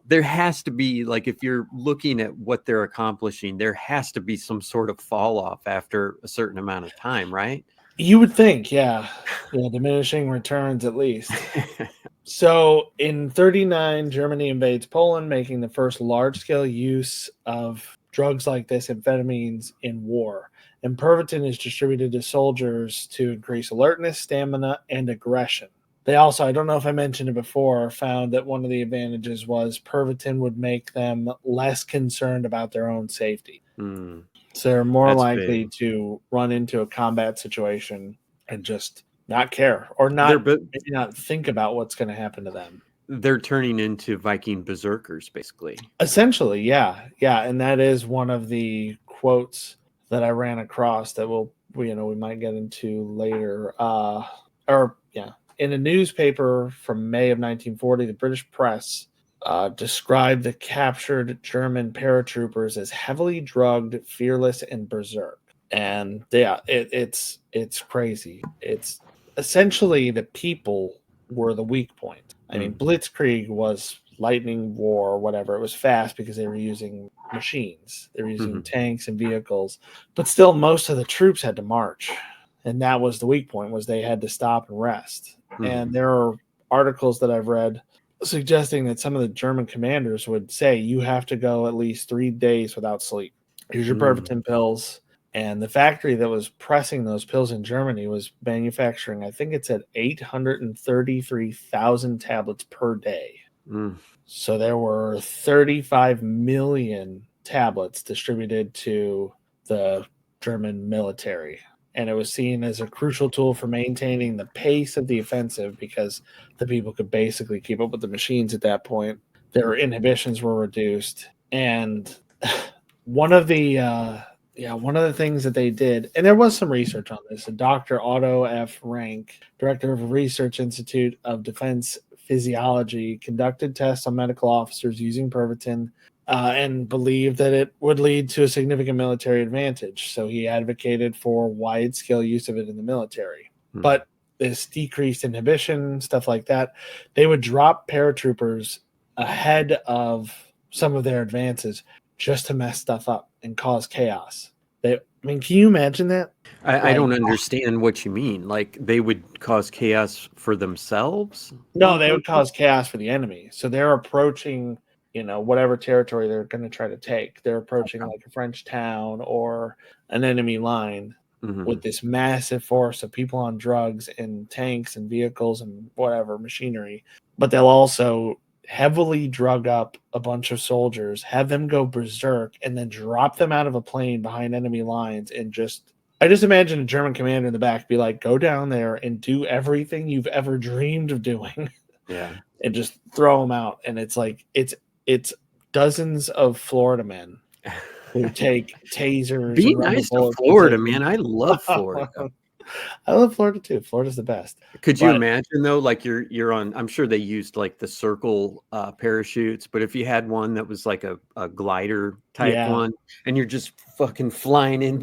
There has to be, like, if you're looking at what they're accomplishing, there has to be some sort of fall off after a certain amount of time, right? You would think, yeah, diminishing returns at least. So in 39, Germany invades Poland, making the first large-scale use of drugs like this, amphetamines, in war. And Pervitin is distributed to soldiers to increase alertness, stamina, and aggression. They also, I don't know if I mentioned it before, found that one of the advantages was Pervitin would make them less concerned about their own safety. Mm, So they're more that's likely big. to run into a combat situation and just not care or They're maybe not think about what's going to happen to them. they're turning into Viking berserkers, basically. Essentially, yeah. And that is one of the quotes that I ran across that we might get into later. In a newspaper from May of 1940, the British press described the captured German paratroopers as heavily drugged, fearless, and berserk. And yeah, it's crazy. It's essentially the people were the weak point. I mean, Blitzkrieg was lightning war or whatever. It was fast because they were using machines. They were using tanks and vehicles, but still most of the troops had to march. And that was the weak point, was they had to stop and rest. And there are articles that I've read suggesting that some of the German commanders would say you have to go at least 3 days without sleep. Here's your Pervitin pills. And the factory that was pressing those pills in Germany was manufacturing, I think it said 833,000 tablets per day. So there were 35 million tablets distributed to the German military. And it was seen as a crucial tool for maintaining the pace of the offensive because the people could basically keep up with the machines at that point. Their inhibitions were reduced. And one of the things that they did, and there was some research on this, Dr. Otto F. Rank, director of a research institute of defense physiology, conducted tests on medical officers using Pervitin and believed that it would lead to a significant military advantage. So he advocated for wide-scale use of it in the military. But this decreased inhibition, stuff like that, they would drop paratroopers ahead of some of their advances just to mess stuff up and cause chaos. Can you imagine that? I don't understand what you mean. Like, they would cause chaos for themselves? No, they would cause chaos for the enemy. So they're approaching, whatever territory they're going to try to take. They're approaching like a French town or an enemy line with this massive force of people on drugs and tanks and vehicles and whatever machinery. But they'll also heavily drug up a bunch of soldiers, have them go berserk, and then drop them out of a plane behind enemy lines. And I just imagine a German commander in the back be like, go down there and do everything you've ever dreamed of doing. Yeah. And just throw them out. And it's like, it's dozens of Florida men who take tasers. Be and rubber nice to bullets Florida, man. I love Florida. I love Florida too. Florida's the best. Could you imagine though, like you're on, I'm sure they used like the circle parachutes, but if you had one that was like a glider type one and you're just fucking flying in,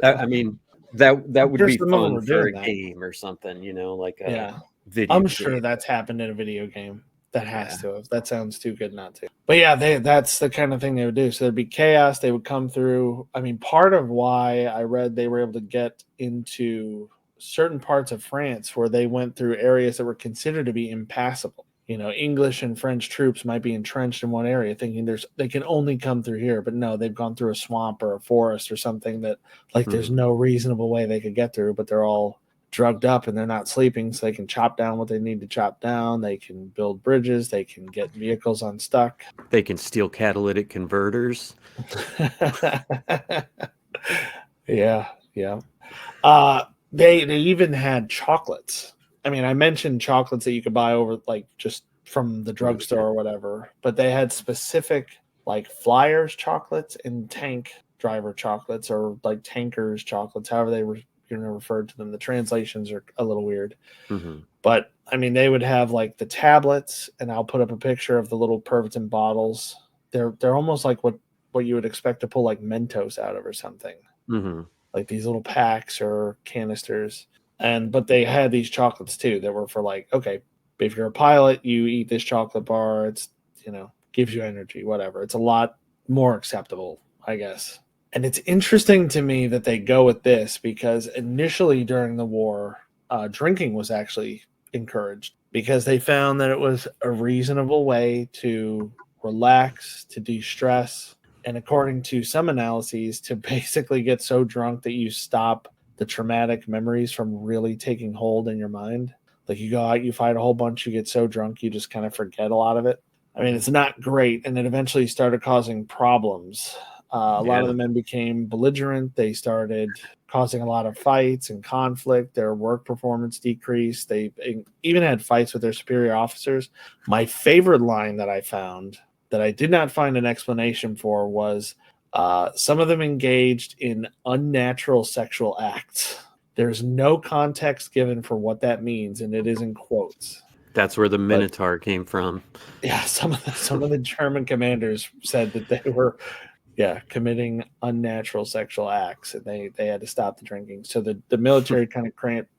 I mean, that would be fun for a game or something, like a video I'm game. sure that's happened in a video game. That has to have. That sounds too good not to. But yeah, that's the kind of thing they would do. So there'd be chaos. They would come through. I mean, part of why I read they were able to get into certain parts of France where they went through areas that were considered to be impassable. English and French troops might be entrenched in one area thinking they can only come through here. But no, they've gone through a swamp or a forest or something that there's no reasonable way they could get through, but they're all drugged up and they're not sleeping, so they can chop down what they need to chop down. They can build bridges. They can get vehicles unstuck. They can steal catalytic converters. Yeah. They even had chocolates. I mean, I mentioned chocolates that you could buy over just from the drugstore or whatever, but they had specific flyers chocolates and tank driver chocolates or tankers chocolates, however they referred to them. The translations are a little weird. Mm-hmm. But I mean, they would have like the tablets, and I'll put up a picture of the little Pervitin bottles. They're almost like what you would expect to pull like Mentos out of or something, Mm-hmm. like these little packs or canisters. But they had these chocolates too that were for like, okay, if you're a pilot, you eat this chocolate bar. It's, gives you energy, whatever. It's a lot more acceptable, I guess. And it's interesting to me that they go with this because initially during the war, drinking was actually encouraged because they found that it was a reasonable way to relax, to de-stress, and according to some analyses, to basically get so drunk that you stop the traumatic memories from really taking hold in your mind. Like you go out, you fight a whole bunch, you get so drunk, you just kind of forget a lot of it. I mean, it's not great, and it eventually started causing problems. A lot of the men became belligerent. They started causing a lot of fights and conflict. Their work performance decreased. They even had fights with their superior officers. My favorite line that I found that I did not find an explanation for was some of them engaged in unnatural sexual acts. There's no context given for what that means, and it is in quotes. That's where the Minotaur came from. Yeah, some of the German commanders said that they were committing unnatural sexual acts, and they had to stop the drinking. So the military kind of clamped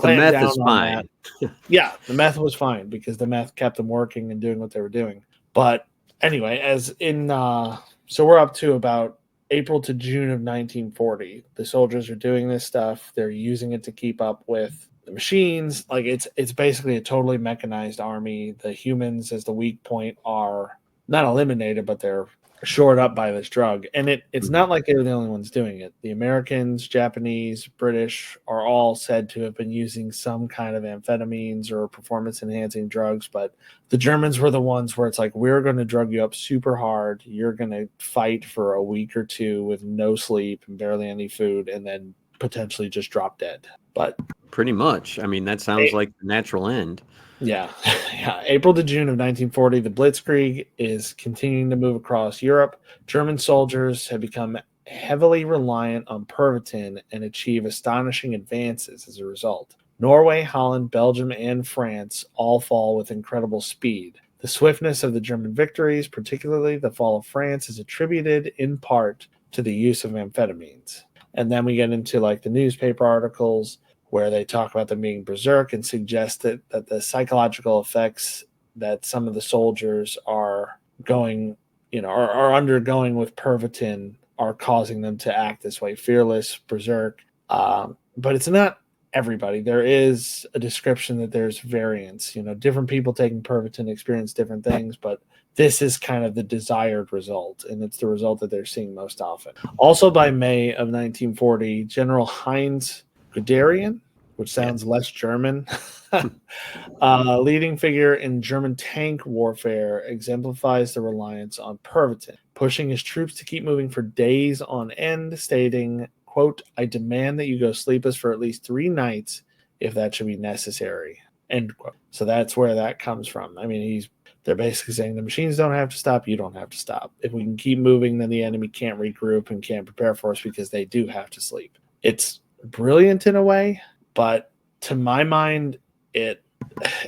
meth down is on fine. that. Yeah, the meth was fine because the meth kept them working and doing what they were doing. But anyway, so we're up to about April to June of 1940. The soldiers are doing this stuff. They're using it to keep up with the machines. Like it's basically a totally mechanized army. The humans as the weak point are not eliminated, but they're shored up by this drug. And it's not like they're the only ones doing it. The Americans, Japanese, British are all said to have been using some kind of amphetamines or performance enhancing drugs, but the Germans were the ones where it's like, we're going to drug you up super hard. You're going to fight for a week or two with no sleep and barely any food, and then potentially just drop dead. But pretty much. I mean, that sounds like the natural end. Yeah. April to June of 1940, the Blitzkrieg is continuing to move across Europe. German soldiers have become heavily reliant on Pervitin and achieve astonishing advances as a result. Norway, Holland, Belgium, and France all fall with incredible speed. The swiftness of the German victories, particularly the fall of France, is attributed in part to the use of amphetamines. And then we get into like the newspaper articles where they talk about them being berserk and suggest that the psychological effects that some of the soldiers are going, are undergoing with Pervitin are causing them to act this way, fearless, berserk. But it's not everybody. There is a description that there's variance. Different people taking Pervitin experience different things, but this is kind of the desired result, and it's the result that they're seeing most often. Also, by May of 1940, General Heinz Guderian, which sounds less German, leading figure in German tank warfare, exemplifies the reliance on Pervitin, pushing his troops to keep moving for days on end, stating, quote, "I demand that you go sleepless for at least 3 nights if that should be necessary," end quote. So that's where that comes from. I mean, they're basically saying the machines don't have to stop, you don't have to stop. If we can keep moving, then the enemy can't regroup and can't prepare for us because they do have to sleep. It's brilliant in a way, but to my mind, it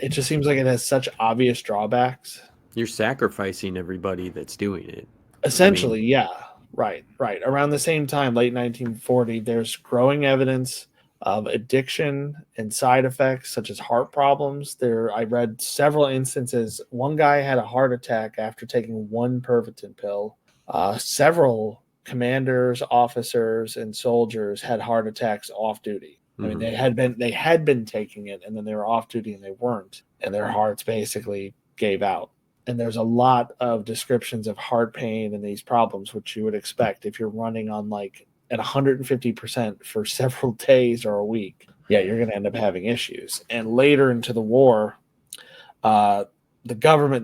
just seems like it has such obvious drawbacks. You're sacrificing everybody that's doing it. Essentially, yeah. Right. Around the same time, late 1940, there's growing evidence of addiction and side effects such as heart problems. I read several instances. One guy had a heart attack after taking 1 Pervitin pill. Several commanders, officers, and soldiers had heart attacks off duty. I mean, they had been taking it, and then they were off duty and they weren't, and their hearts basically gave out. And there's a lot of descriptions of heart pain and these problems, which you would expect if you're running on like at 150% for several days or a week. Yeah, you're going to end up having issues. And later into the war, the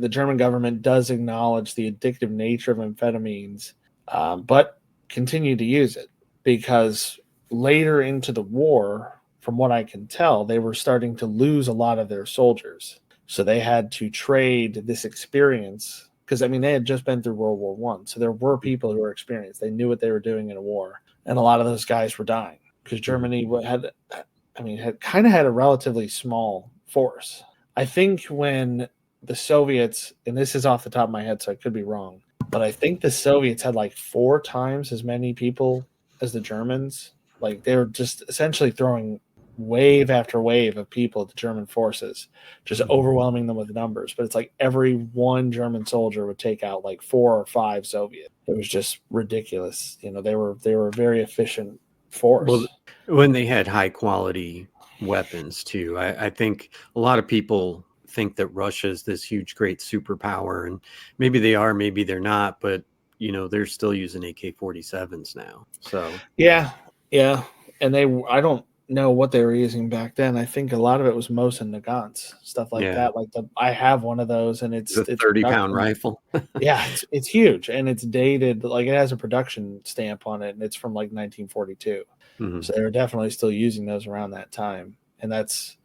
German government does acknowledge the addictive nature of amphetamines, but continue to use it because later into the war, from what I can tell, they were starting to lose a lot of their soldiers. So they had to trade this experience because, I mean, they had just been through World War I. So there were people who were experienced. They knew what they were doing in a war. And a lot of those guys were dying. because Germany had kind of had a relatively small force. I think when the Soviets, and this is off the top of my head, so I could be wrong, but I think the Soviets had like 4 times as many people as the Germans. Like they were just essentially throwing wave after wave of people at the German forces, just overwhelming them with numbers. But it's like every one German soldier would take out like 4 or 5 Soviets. It was just ridiculous. You know, they were a very efficient force. Well, when they had high quality weapons too, I think a lot of people think that Russia's this huge, great superpower, and maybe they are, maybe they're not, but you know, they're still using AK-47s now. So yeah, and I don't know what they were using back then. I think a lot of it was Mosin Nagants, stuff like yeah, that. Like I have one of those, and it's a 30-pound rifle. Yeah, it's huge, and it's dated. Like it has a production stamp on it, and it's from like 1942. So they were definitely still using those around that time. And that's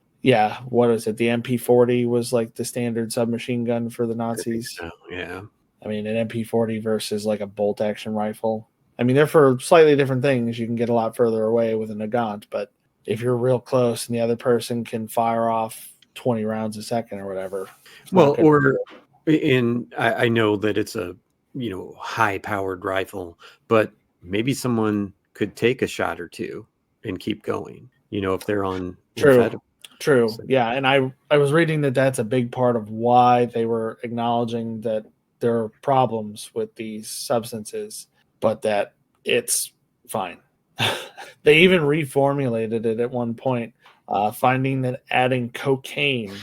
what is it? The MP40 was like the standard submachine gun for the Nazis. So, yeah. I mean, an MP40 versus like a bolt action rifle. I mean, they're for slightly different things. You can get a lot further away with a Nagant, but if you're real close and the other person can fire off 20 rounds a second or whatever. Well, or I know that it's a, you know, high powered rifle, but maybe someone could take a shot or two and keep going, you know, if they're on True. So, Yeah. And I was reading that that's a big part of why they were acknowledging that there are problems with these substances, but that it's fine. They even reformulated it at one point, finding that adding cocaine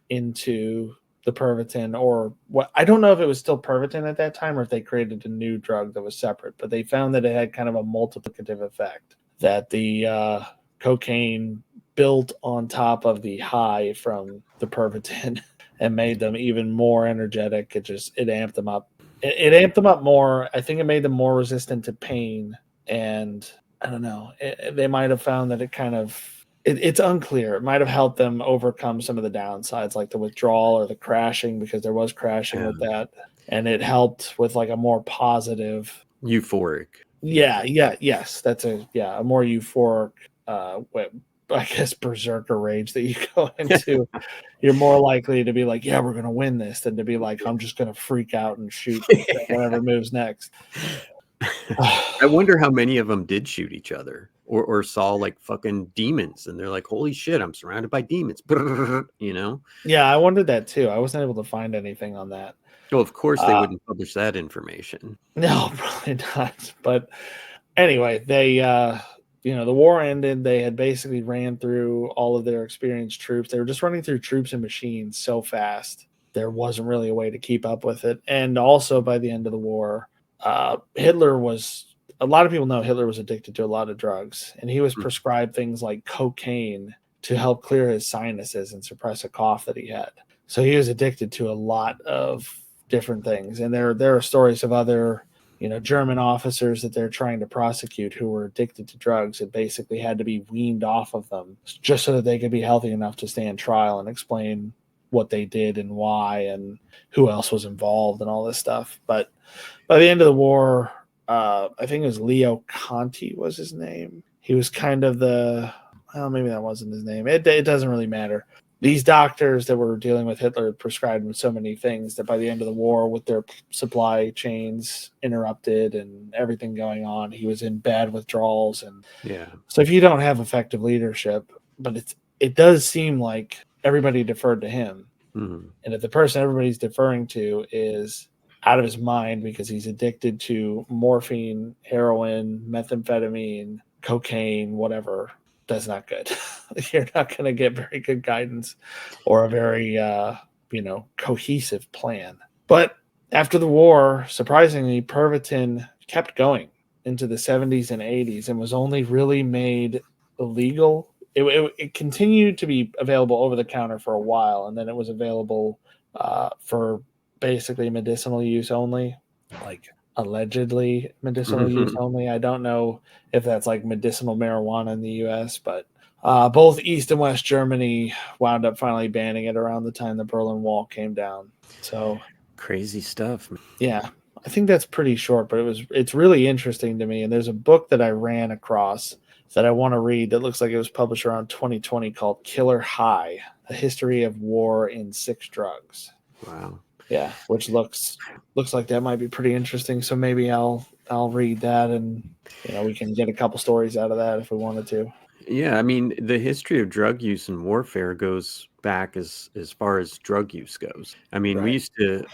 into the Pervitin, or what, I don't know if it was still Pervitin at that time or if they created a new drug that was separate, but they found that it had kind of a multiplicative effect, that the cocaine built on top of the high from the Pervitin and made them even more energetic. It amped them up. It amped them up more. I think it made them more resistant to pain. And I don't know. They might have found that it kind of, it's unclear. It might have helped them overcome some of the downsides, like the withdrawal or the crashing, because there was crashing with that. And it helped with like a more positive, euphoric. Yes. That's a more euphoric, I guess, berserker rage that you go into. You're more likely to be like, yeah, we're going to win this, than to be like, I'm just going to freak out and shoot whatever moves next. I wonder how many of them did shoot each other or saw like fucking demons, and they're like, holy shit, I'm surrounded by demons, you know? Yeah, I wondered that too. I wasn't able to find anything on that. Well, of course they wouldn't publish that information. No, probably not. But anyway, they the war ended. They had basically ran through all of their experienced troops. They were just running through troops and machines so fast. There wasn't really a way to keep up with it. And also by the end of the war, Hitler was, a lot of people know Hitler was addicted to a lot of drugs, and he was prescribed things like cocaine to help clear his sinuses and suppress a cough that he had. So he was addicted to a lot of different things. And there are stories of other, German officers that they're trying to prosecute who were addicted to drugs and basically had to be weaned off of them just so that they could be healthy enough to stand trial and explain what they did and why and who else was involved and all this stuff. But by the end of the war, I think it was Leo Conti was his name. He was kind of maybe that wasn't his name. It doesn't really matter. These doctors that were dealing with Hitler prescribed him so many things that by the end of the war, with their supply chains interrupted and everything going on, he was in bad withdrawals. And so if you don't have effective leadership, but it does seem like everybody deferred to him. Mm-hmm. And if the person everybody's deferring to is out of his mind because he's addicted to morphine, heroin, methamphetamine, cocaine, whatever, that's not good. You're not going to get very good guidance or a very, cohesive plan. But after the war, surprisingly, Pervitin kept going into the 70s and 80s and was only really made illegal. It continued to be available over the counter for a while, and then it was available for basically medicinal use only, like allegedly medicinal use only. I don't know if that's like medicinal marijuana in the US, but both East and West Germany wound up finally banning it around the time the Berlin Wall came down. So crazy stuff. Yeah, I think that's pretty short, but it's really interesting to me. And there's a book that I ran across that I want to read that looks like it was published around 2020 called Killer High: A History of War in Six Drugs. Wow. Yeah, which looks like that might be pretty interesting. So maybe I'll read that, and we can get a couple stories out of that if we wanted to. Yeah, I mean, the history of drug use and warfare goes back as far as drug use goes. I mean, we Right. used to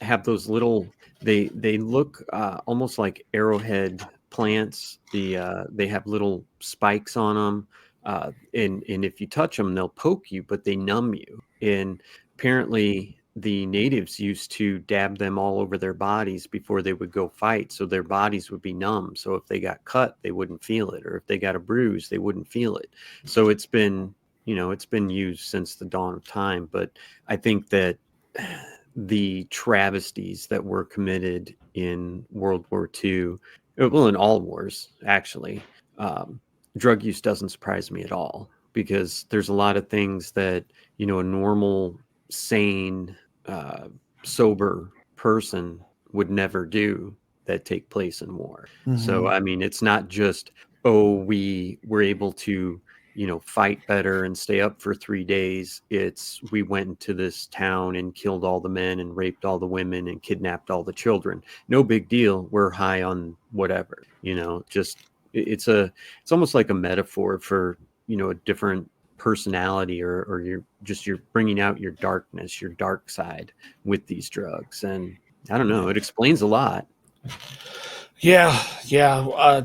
have those little. They look almost like arrowhead plants. They have little spikes on them, and if you touch them, they'll poke you, but they numb you. And apparently, the natives used to dab them all over their bodies before they would go fight, so their bodies would be numb. So if they got cut, they wouldn't feel it, or if they got a bruise, they wouldn't feel it. So it's been used since the dawn of time. But I think that the travesties that were committed in World War II, well, in all wars actually, drug use doesn't surprise me at all, because there's a lot of things that a normal, sane, sober person would never do that take place in war. So, I mean, it's not just, oh, we were able to, fight better and stay up for 3 days. It's, we went into this town and killed all the men and raped all the women and kidnapped all the children. No big deal. We're high on whatever, just, it's almost like a metaphor for, a different personality, or you're bringing out your darkness, your dark side with these drugs. And I don't know, it explains a lot. Yeah.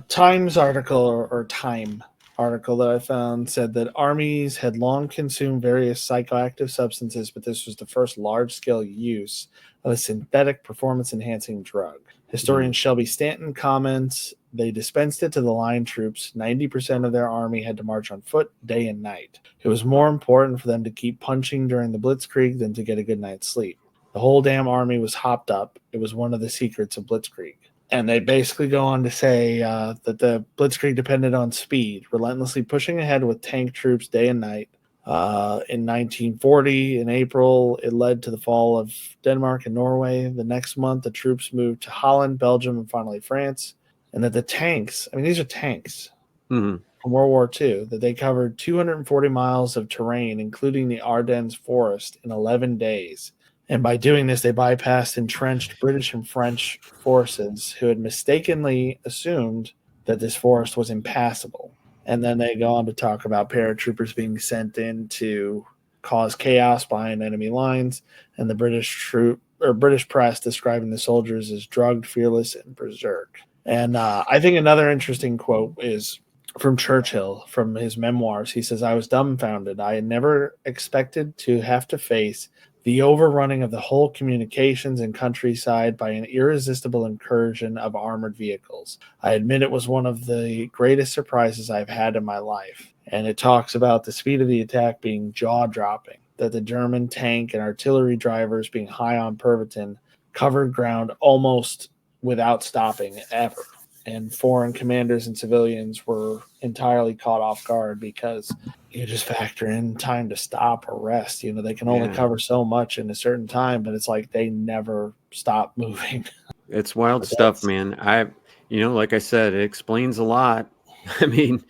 Times article or Time article that I found said that armies had long consumed various psychoactive substances, but this was the first large-scale use of a synthetic performance-enhancing drug. Historian Shelby Stanton comments, they dispensed it to the line troops. 90% of their army had to march on foot day and night. It was more important for them to keep punching during the blitzkrieg than to get a good night's sleep. The whole damn army was hopped up. It was one of the secrets of blitzkrieg. And they basically go on to say that the blitzkrieg depended on speed, relentlessly pushing ahead with tank troops day and night. In 1940, in April, it led to the fall of Denmark and Norway. The next month, the troops moved to Holland, Belgium, and finally France. And that the tanks, I mean, these are tanks from World War II, that they covered 240 miles of terrain, including the Ardennes forest, in 11 days. And by doing this, they bypassed entrenched British and French forces who had mistakenly assumed that this forest was impassable. And then they go on to talk about paratroopers being sent in to cause chaos behind enemy lines, and the British press describing the soldiers as drugged, fearless, and berserk. And I think another interesting quote is from Churchill, from his memoirs. He says, "I was dumbfounded. I had never expected to have to face the overrunning of the whole communications and countryside by an irresistible incursion of armored vehicles. I admit it was one of the greatest surprises I've had in my life." And it talks about the speed of the attack being jaw-dropping, that the German tank and artillery drivers, being high on Pervitin, covered ground almost without stopping ever. And foreign commanders and civilians were entirely caught off guard, because you just factor in time to stop or rest. They can only cover so much in a certain time, but it's like they never stop moving. It's wild stuff, man. Like I said, it explains a lot. I mean,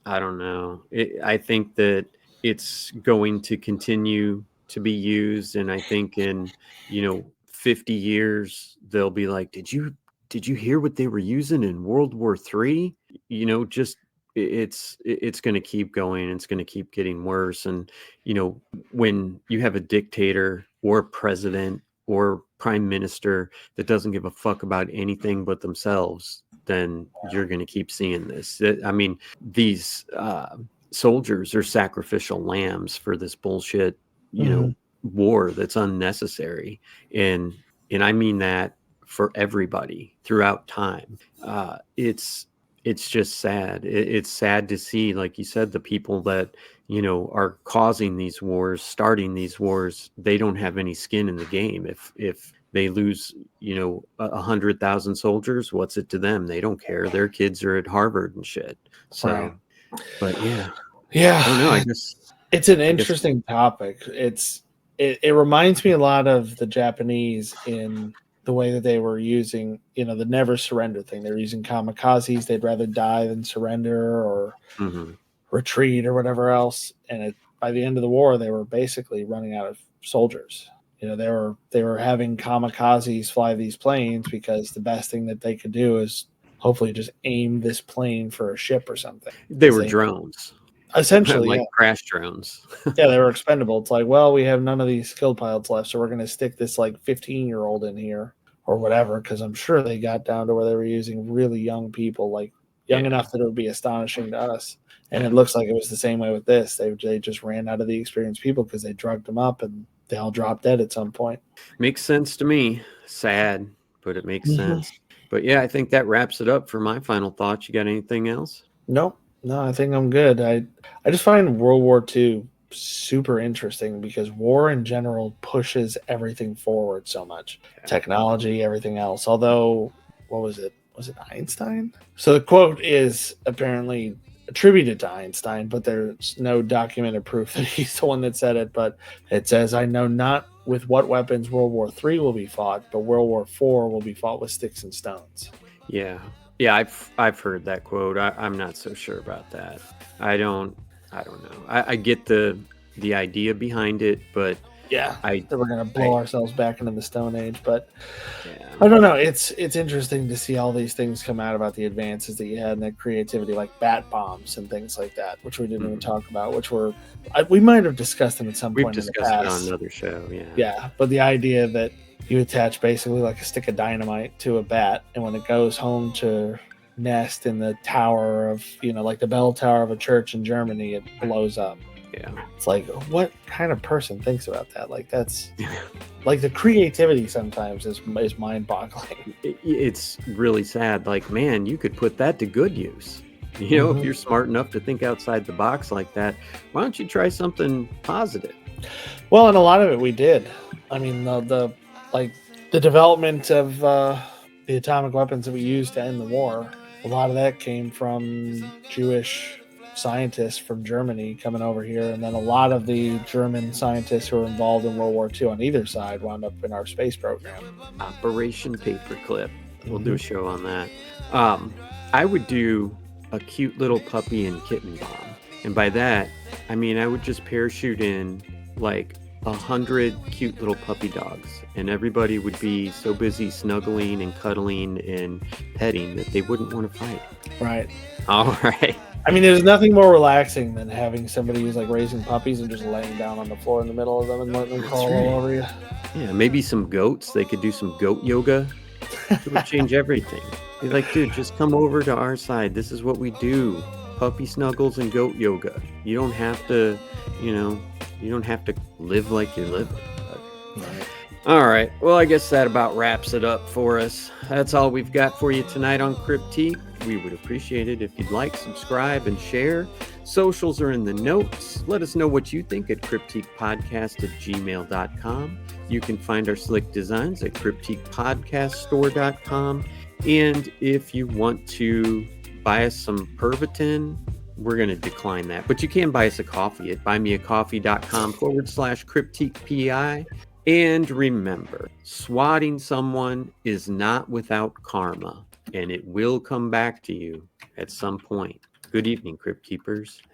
I don't know. I think that it's going to continue to be used. And I think in, 50 years, they'll be like, did you hear what they were using in World War III? Just it's going to keep going. It's going to keep getting worse. And, when you have a dictator or a president or prime minister that doesn't give a fuck about anything but themselves, then you're going to keep seeing this. I mean, these soldiers are sacrificial lambs for this bullshit, war that's unnecessary. And I mean that for everybody throughout time. It's just sad. It's sad to see, like you said, the people that, are causing these wars, starting these wars, they don't have any skin in the game. If they lose, 100,000 soldiers, what's it to them? They don't care. Their kids are at Harvard and shit. So, right. But yeah. I don't know. I guess it's an interesting topic. It reminds me a lot of the Japanese in the way that they were using, the never surrender thing. They were using kamikazes. They'd rather die than surrender or retreat or whatever else. And by the end of the war, they were basically running out of soldiers. They were having kamikazes fly these planes because the best thing that they could do is hopefully just aim this plane for a ship or something. They were drones. Essentially, like crash drones. Yeah, they were expendable. It's like, well, we have none of these skilled pilots left, so we're going to stick this like 15-year-old in here or whatever, because I'm sure they got down to where they were using really young people, like young enough that it would be astonishing to us. And it looks like it was the same way with this. They just ran out of the experienced people because they drugged them up and they all dropped dead at some point. Makes sense to me. Sad, but it makes sense. But yeah, I think that wraps it up for my final thoughts. You got anything else? Nope. No, I think I'm good. I just find World War II super interesting because war in general pushes everything forward so much. Technology, everything else. Although, what was it? Was it Einstein? So the quote is apparently attributed to Einstein, but there's no documented proof that he's the one that said it. But it says, "I know not with what weapons World War III will be fought, but World War IV will be fought with sticks and stones." Yeah, I've heard that quote. I'm not so sure about that. I don't know. I get the idea behind it, but we're gonna blow ourselves back into the Stone Age. But I don't know. It's interesting to see all these things come out about the advances that you had and that creativity, like bat bombs and things like that, which we didn't even talk about. Which we might have discussed them at some point in the past. We've discussed it on another show. Yeah, but the idea that you attach basically like a stick of dynamite to a bat, and when it goes home to nest in the tower of, like the bell tower of a church in Germany, it blows up. Yeah. It's like, what kind of person thinks about that? Like, that's like the creativity sometimes is mind-boggling. It's really sad. Like, man, you could put that to good use. If you're smart enough to think outside the box like that, why don't you try something positive? Well, and a lot of it we did. I mean, the development of the atomic weapons that we used to end the war, a lot of that came from Jewish scientists from Germany coming over here, and then a lot of the German scientists who were involved in World War II on either side wound up in our space program. Operation Paperclip. We'll do a show on that. I would do a cute little puppy and kitten bomb, and by that I mean I would just parachute in like 100 cute little puppy dogs, and everybody would be so busy snuggling and cuddling and petting that they wouldn't want to fight. Right. All right. I mean, there's nothing more relaxing than having somebody who's like raising puppies and just laying down on the floor in the middle of them and letting them crawl all over you. Yeah, maybe some goats. They could do some goat yoga. It would change everything. Be like, dude, just come over to our side. This is what we do. Puppy snuggles and goat yoga. You don't have to, live like you're living. Right. All right. Well, I guess that about wraps it up for us. That's all we've got for you tonight on Cryptique. We would appreciate it if you'd like, subscribe, and share. Socials are in the notes. Let us know what you think at cryptiquepodcast@gmail.com. You can find our slick designs at cryptiquepodcaststore.com. And if you want to buy us some Pervitin, we're going to decline that. But you can buy us a coffee at buymeacoffee.com/cryptiquepi. And remember, swatting someone is not without karma, and it will come back to you at some point. Good evening, Crypt Keepers.